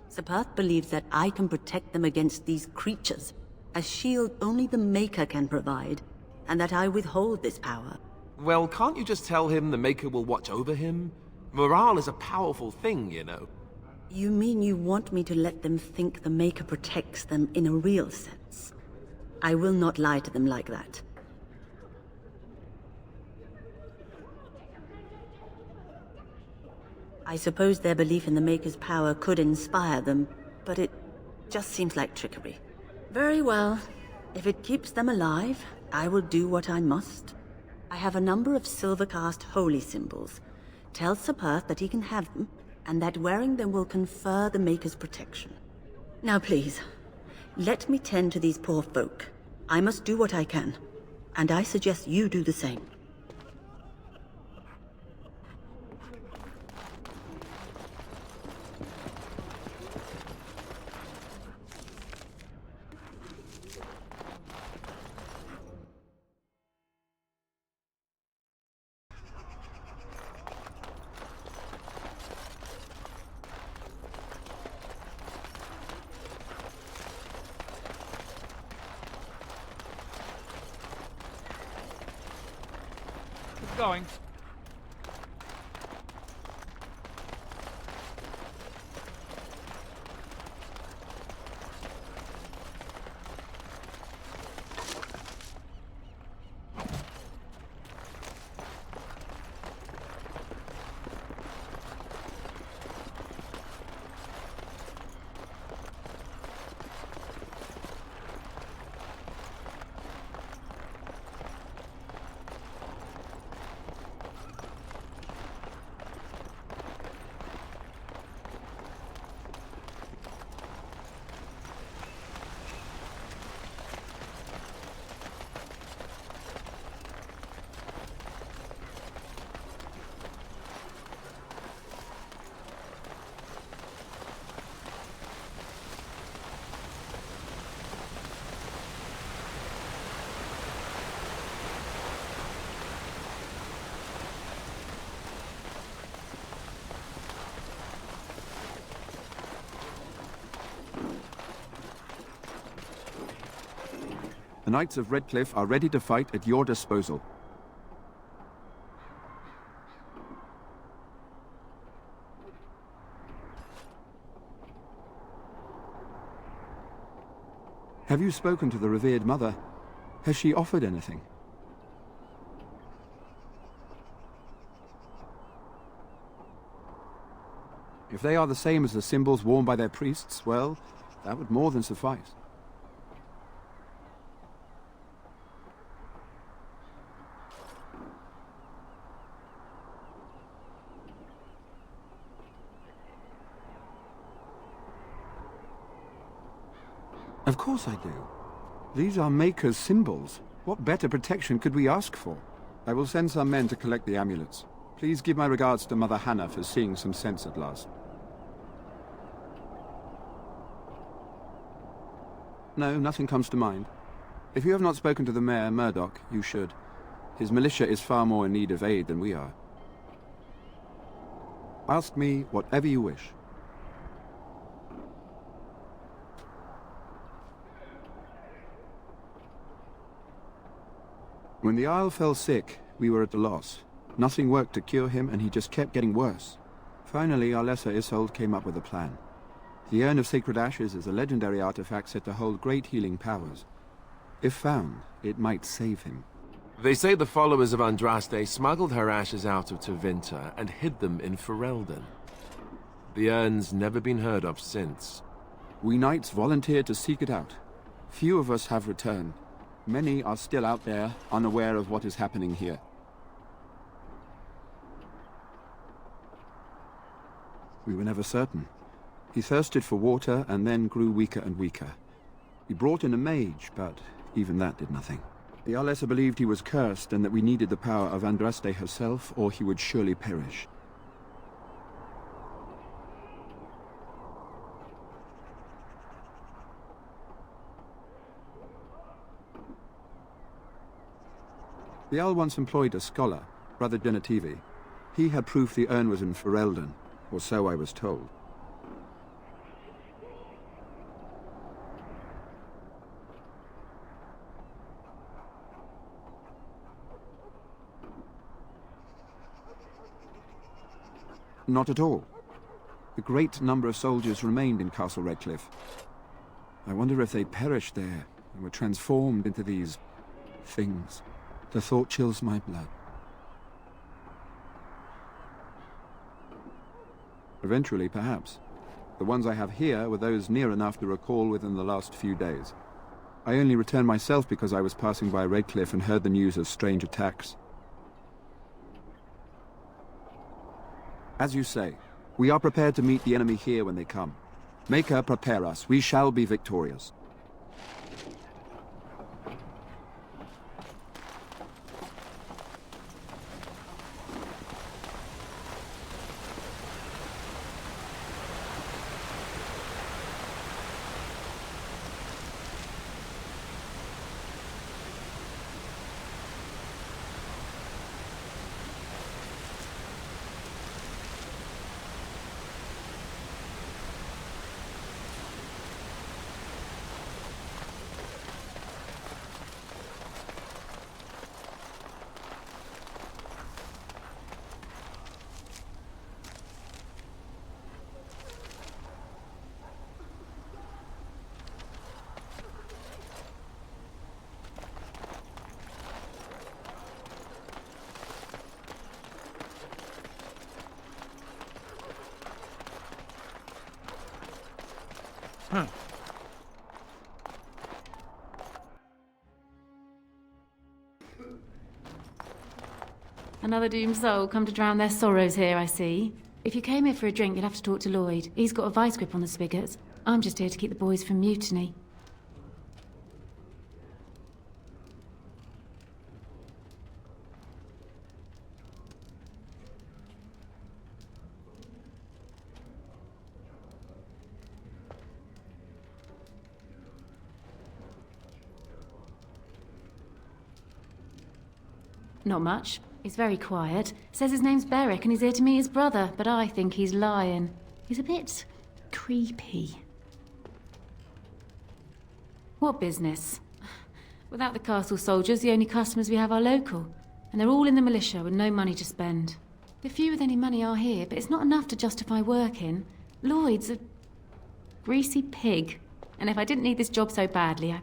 Sir Perth believes that I can protect them against these creatures, a shield only the Maker can provide, and that I withhold this power. Well, can't you just tell him the Maker will watch over him? Morale is a powerful thing, you know. You mean you want me to let them think the Maker protects them in a real sense? I will not lie to them like that. I suppose their belief in the Maker's power could inspire them, but it just seems like trickery. Very well. If it keeps them alive, I will do what I must. I have a number of Silvercast holy symbols. Tell Sir Perth that he can have them, and that wearing them will confer the Maker's protection. Now please, let me tend to these poor folk. I must do what I can, and I suggest you do the same. Going. The Knights of Redcliffe are ready to fight at your disposal. Have you spoken to the revered mother? Has she offered anything? If they are the same as the symbols worn by their priests, well, that would more than suffice. Of course I do. These are Maker's symbols. What better protection could we ask for? I will send some men to collect the amulets. Please give my regards to Mother Hannah for seeing some sense at last. No, nothing comes to mind. If you have not spoken to the Mayor, Murdoch, you should. His militia is far more in need of aid than we are. Ask me whatever you wish. When the Isle fell sick, we were at a loss. Nothing worked to cure him, and he just kept getting worse. Finally, our lesser Isolde came up with a plan. The Urn of Sacred Ashes is a legendary artifact said to hold great healing powers. If found, it might save him. They say the followers of Andraste smuggled her ashes out of Tevinter and hid them in Ferelden. The urn's never been heard of since. We knights volunteered to seek it out. Few of us have returned. Many are still out there, unaware of what is happening here. We were never certain. He thirsted for water and then grew weaker and weaker. We brought in a mage, but even that did nothing. The Arlessa believed he was cursed and that we needed the power of Andraste herself, or he would surely perish. The Jarl once employed a scholar, Brother Genetivi. He had proof the urn was in Ferelden, or so I was told. Not at all. A great number of soldiers remained in Castle Redcliffe. I wonder if they perished there and were transformed into these things. The thought chills my blood. Eventually, perhaps. The ones I have here were those near enough to recall within the last few days. I only returned myself because I was passing by Redcliffe and heard the news of strange attacks. As you say, we are prepared to meet the enemy here when they come. Maker, prepare us. We shall be victorious. Another doomed soul come to drown their sorrows here, I see. If you came here for a drink, you'd have to talk to Lloyd. He's got a vice grip on the spigots. I'm just here to keep the boys from mutiny. Not much. He's very quiet. Says his name's Beric and he's here to meet his brother, but I think he's lying. He's a bit creepy. What business? Without the castle soldiers, the only customers we have are local. And they're all in the militia with no money to spend. The few with any money are here, but it's not enough to justify working. Lloyd's a greasy pig. And if I didn't need this job so badly,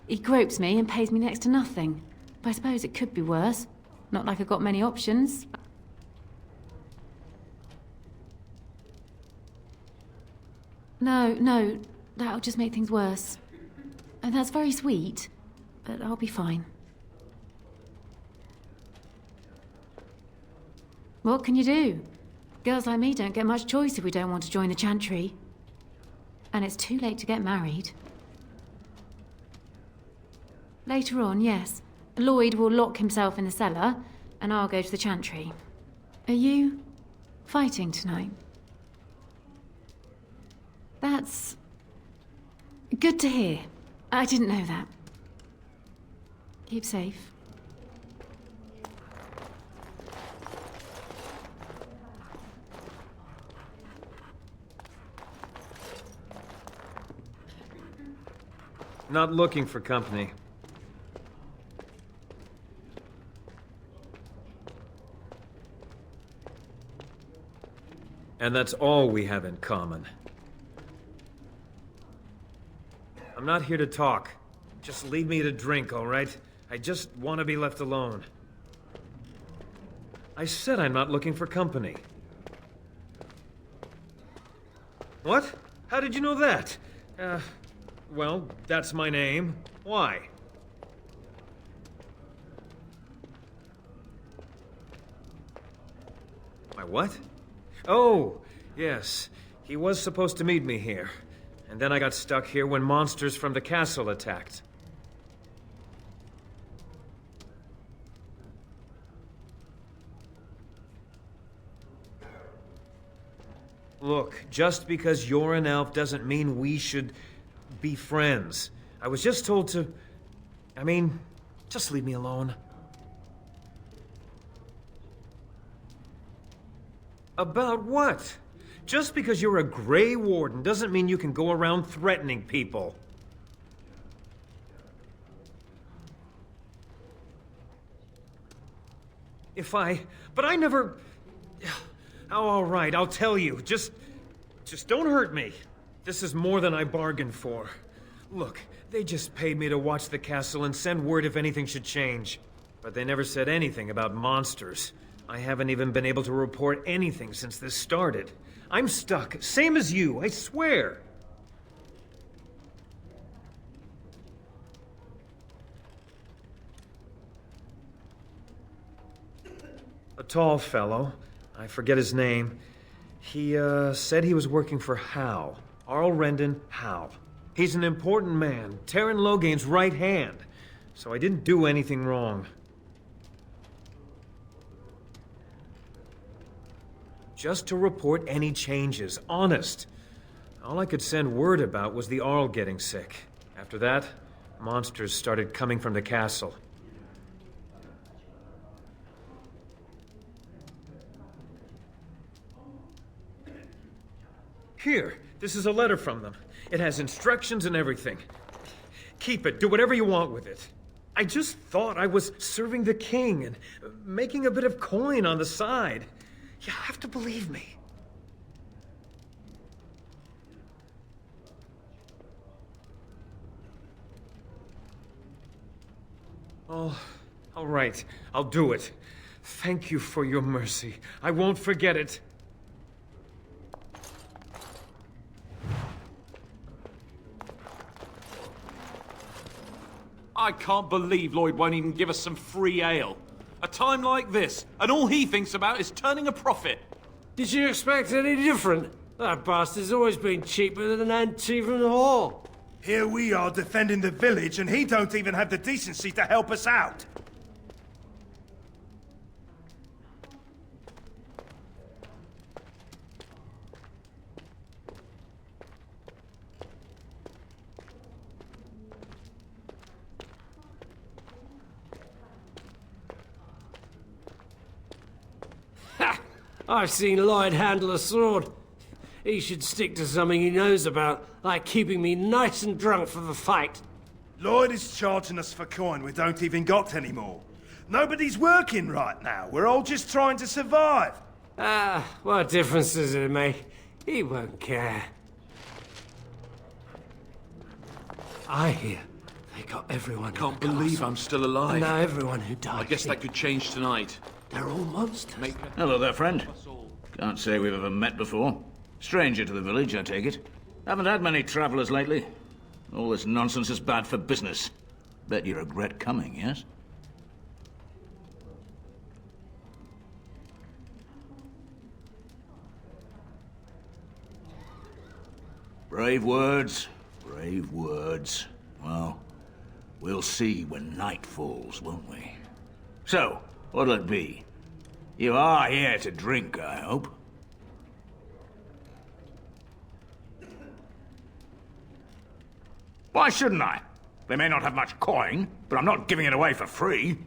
He gropes me and pays me next to nothing. But I suppose it could be worse. Not like I've got many options. No, that'll just make things worse. And that's very sweet, but I'll be fine. What can you do? Girls like me don't get much choice if we don't want to join the Chantry. And it's too late to get married. Later on, yes. Lloyd will lock himself in the cellar, and I'll go to the Chantry. Are you fighting tonight? That's good to hear. I didn't know that. Keep safe. Not looking for company. And that's all we have in common. I'm not here to talk. Just leave me to drink, all right? I just want to be left alone. I said I'm not looking for company. What? How did you know that? Well, that's my name. Why? My what? Oh, yes. He was supposed to meet me here. And then I got stuck here when monsters from the castle attacked. Look, just because you're an elf doesn't mean we should be friends. I was just told to... I mean, just leave me alone. About what? Just because you're a Grey Warden doesn't mean you can go around threatening people. But I never... Oh, all right, I'll tell you. Just don't hurt me. This is more than I bargained for. Look, they just paid me to watch the castle and send word if anything should change. But they never said anything about monsters. I haven't even been able to report anything since this started. I'm stuck, same as you, I swear. A tall fellow. I forget his name. He, said he was working for Hal. Arl Rendon Hal. He's an important man, Taron Loghain's right hand. So I didn't do anything wrong. Just to report any changes, honest. All I could send word about was the Arl getting sick. After that, monsters started coming from the castle. Here, this is a letter from them. It has instructions and everything. Keep it, do whatever you want with it. I just thought I was serving the king and making a bit of coin on the side. You have to believe me. Oh, all right, I'll do it. Thank you for your mercy. I won't forget it. I can't believe Lloyd won't even give us some free ale. A time like this, and all he thinks about is turning a profit. Did you expect any different? That bastard's always been cheaper than an ante from the hall. Here we are defending the village, and he don't even have the decency to help us out. I've seen Lloyd handle a sword. He should stick to something he knows about, like keeping me nice and drunk for the fight. Lloyd is charging us for coin we don't even got anymore. Nobody's working right now. We're all just trying to survive. What difference does it make? He won't care. I hear they got everyone. Can't believe I'm still alive. Now everyone who died. I guess that could change tonight. They're all monsters. Hello there, friend. Can't say we've ever met before. Stranger to the village, I take it. Haven't had many travelers lately. All this nonsense is bad for business. Bet you regret coming, yes? Brave words, brave words. Well, we'll see when night falls, won't we? So, what'll it be? You are here to drink, I hope. Why shouldn't I? They may not have much coin, but I'm not giving it away for free.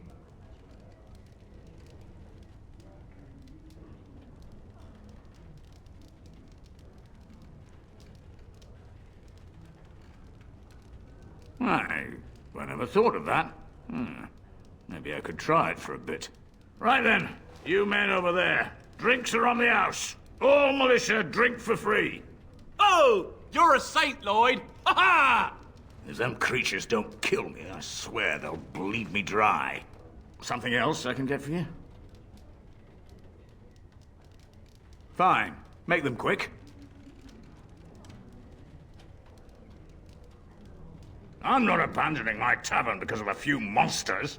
I never thought of that. Maybe I could try it for a bit. Right then, you men over there. Drinks are on the house. All militia drink for free. Oh, you're a saint, Lloyd. Ha ha! If them creatures don't kill me, I swear they'll bleed me dry. Something else I can get for you? Fine. Make them quick. I'm not abandoning my tavern because of a few monsters.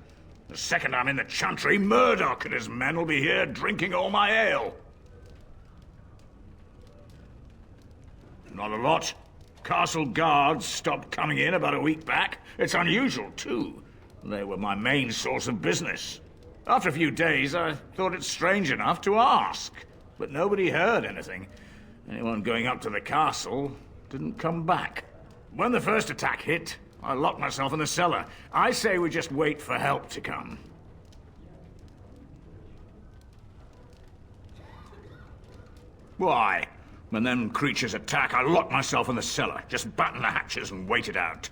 The second I'm in the Chantry, Murdoch and his men will be here drinking all my ale. Not a lot. Castle guards stopped coming in about a week back. It's unusual, too. They were my main source of business. After a few days, I thought it strange enough to ask. But nobody heard anything. Anyone going up to the castle didn't come back. When the first attack hit, I locked myself in the cellar. I say we just wait for help to come. Why? When them creatures attack, I lock myself in the cellar. Just batten the hatches and wait it out.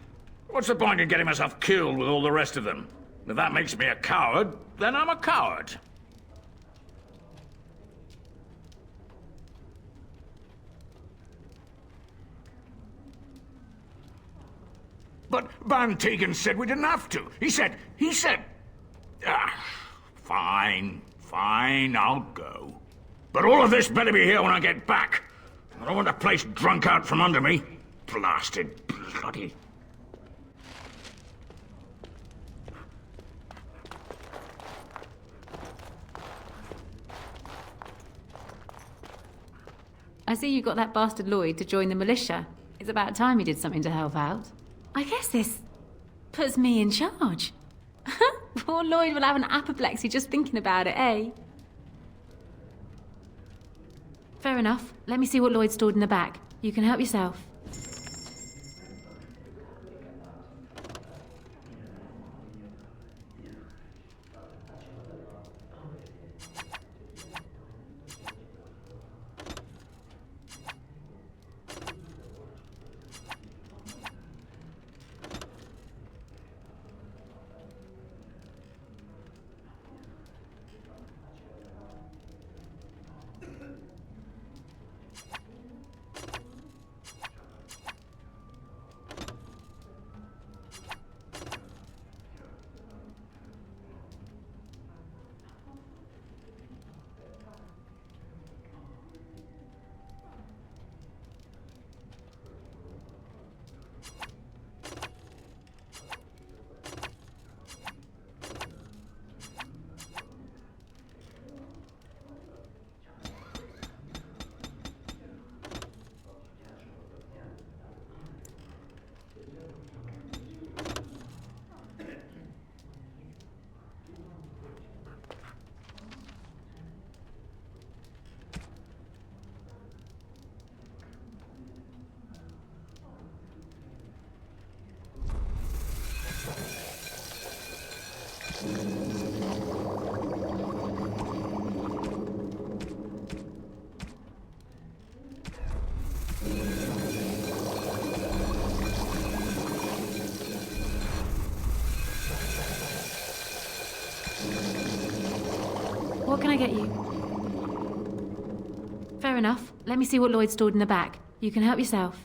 What's the point in getting myself killed with all the rest of them? If that makes me a coward, then I'm a coward. But Van Tegan said we didn't have to. He said... Fine, I'll go. But all of this better be here when I get back. I don't want the place drunk out from under me. Blasted bloody... I see you got that bastard Lloyd to join the militia. It's about time he did something to help out. I guess this puts me in charge. Poor Lloyd will have an apoplexy just thinking about it, eh? Fair enough. Let me see what Lloyd stored in the back. You can help yourself. What can I get you? Fair enough. Let me see what Lloyd stored in the back. You can help yourself.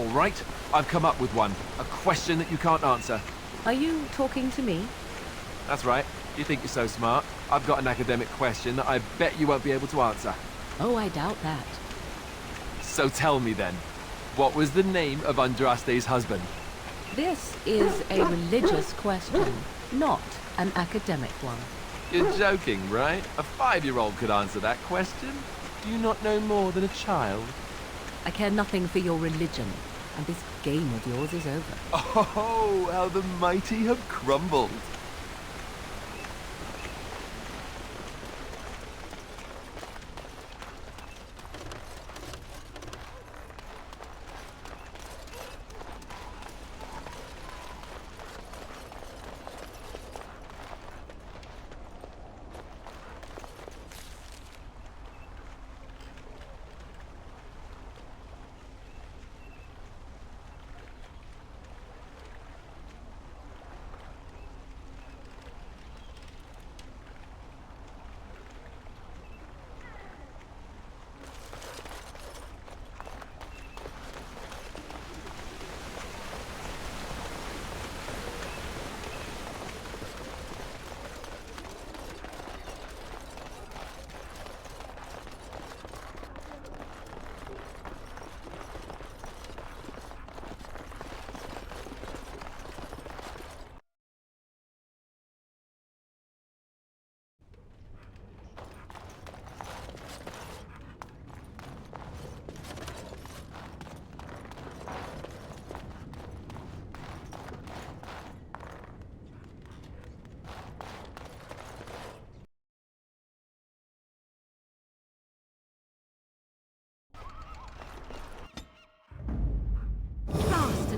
All right, I've come up with one. A question that you can't answer. Are you talking to me? That's right. You think you're so smart. I've got an academic question that I bet you won't be able to answer. Oh, I doubt that. So tell me then, what was the name of Andraste's husband? This is a religious question, not an academic one. You're joking, right? A 5-year-old could answer that question. Do you not know more than a child? I care nothing for your religion, and this game of yours is over. Oh, how the mighty have crumbled.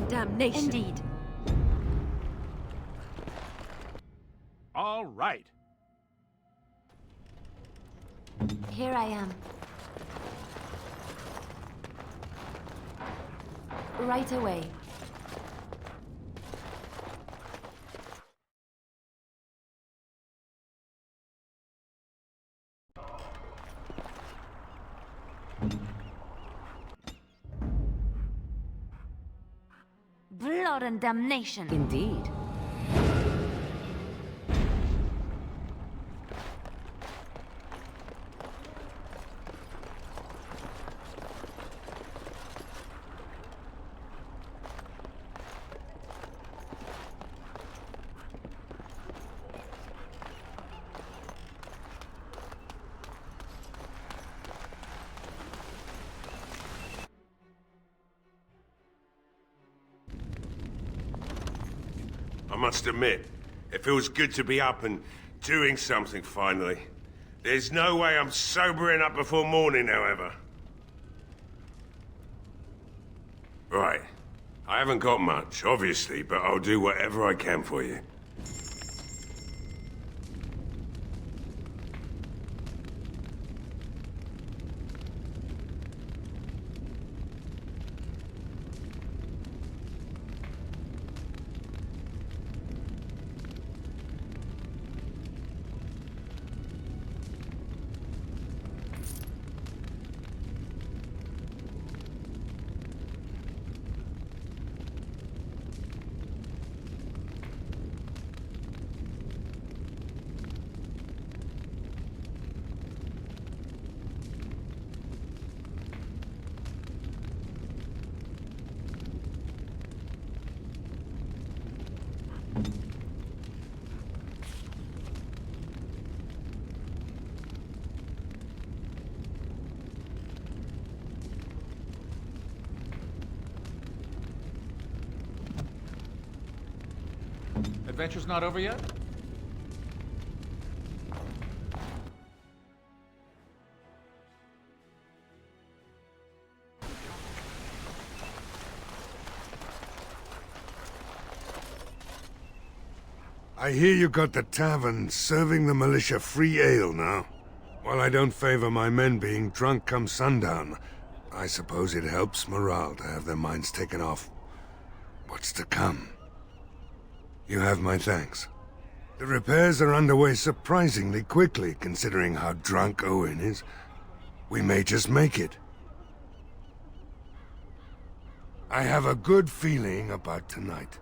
Damnation. Indeed. All right. Here I am. Right away. Blood and damnation. Indeed. I must admit, it feels good to be up and doing something finally. There's no way I'm sobering up before morning, however. Right. I haven't got much, obviously, but I'll do whatever I can for you. Adventure's not over yet? I hear you got the tavern serving the militia free ale now. While I don't favor my men being drunk come sundown, I suppose it helps morale to have their minds taken off what's to come. You have my thanks. The repairs are underway surprisingly quickly, considering how drunk Owen is. We may just make it. I have a good feeling about tonight.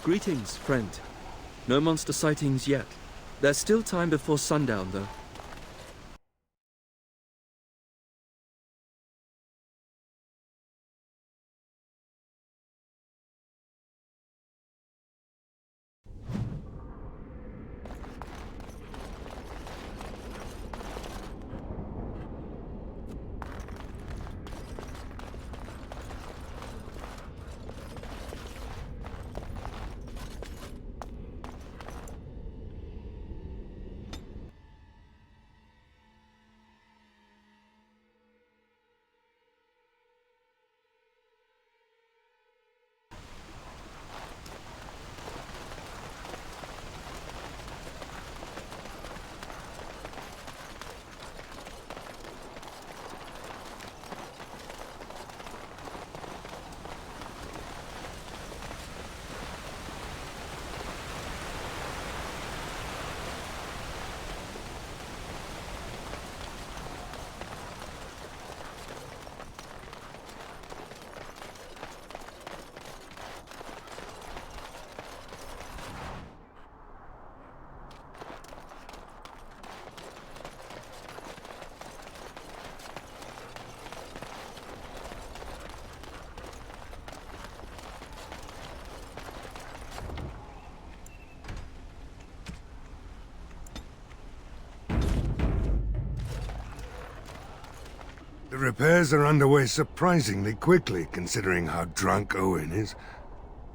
Greetings, friend. No monster sightings yet. There's still time before sundown, though. The repairs are underway surprisingly quickly, considering how drunk Owen is.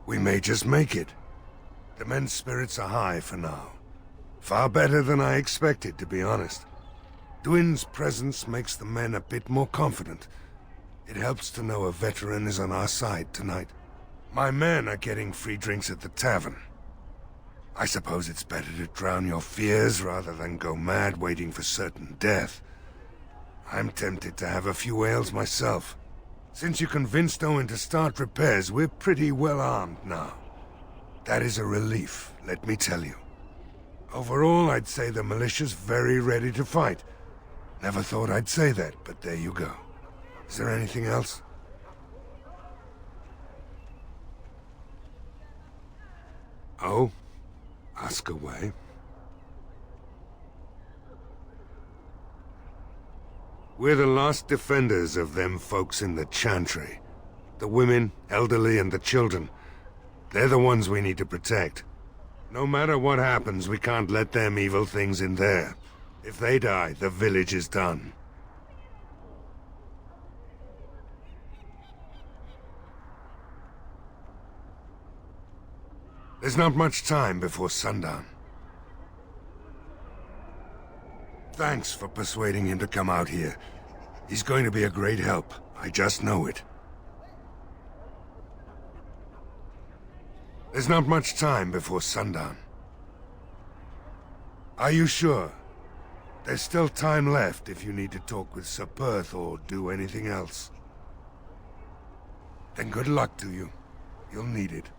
We may just make it. The men's spirits are high for now. Far better than I expected, to be honest. Dwyn's presence makes the men a bit more confident. It helps to know a veteran is on our side tonight. My men are getting free drinks at the tavern. I suppose it's better to drown your fears rather than go mad waiting for certain death. I'm tempted to have a few ales myself. Since you convinced Owen to start repairs, we're pretty well armed now. That is a relief, let me tell you. Overall, I'd say the militia's very ready to fight. Never thought I'd say that, but there you go. Is there anything else? Oh? Ask away. We're the last defenders of them folks in the Chantry. The women, elderly, and the children. They're the ones we need to protect. No matter what happens, we can't let them evil things in there. If they die, the village is done. There's not much time before sundown. Thanks for persuading him to come out here. He's going to be a great help. I just know it. There's not much time before sundown. Are you sure? There's still time left if you need to talk with Sir Perth or do anything else. Then good luck to you. You'll need it.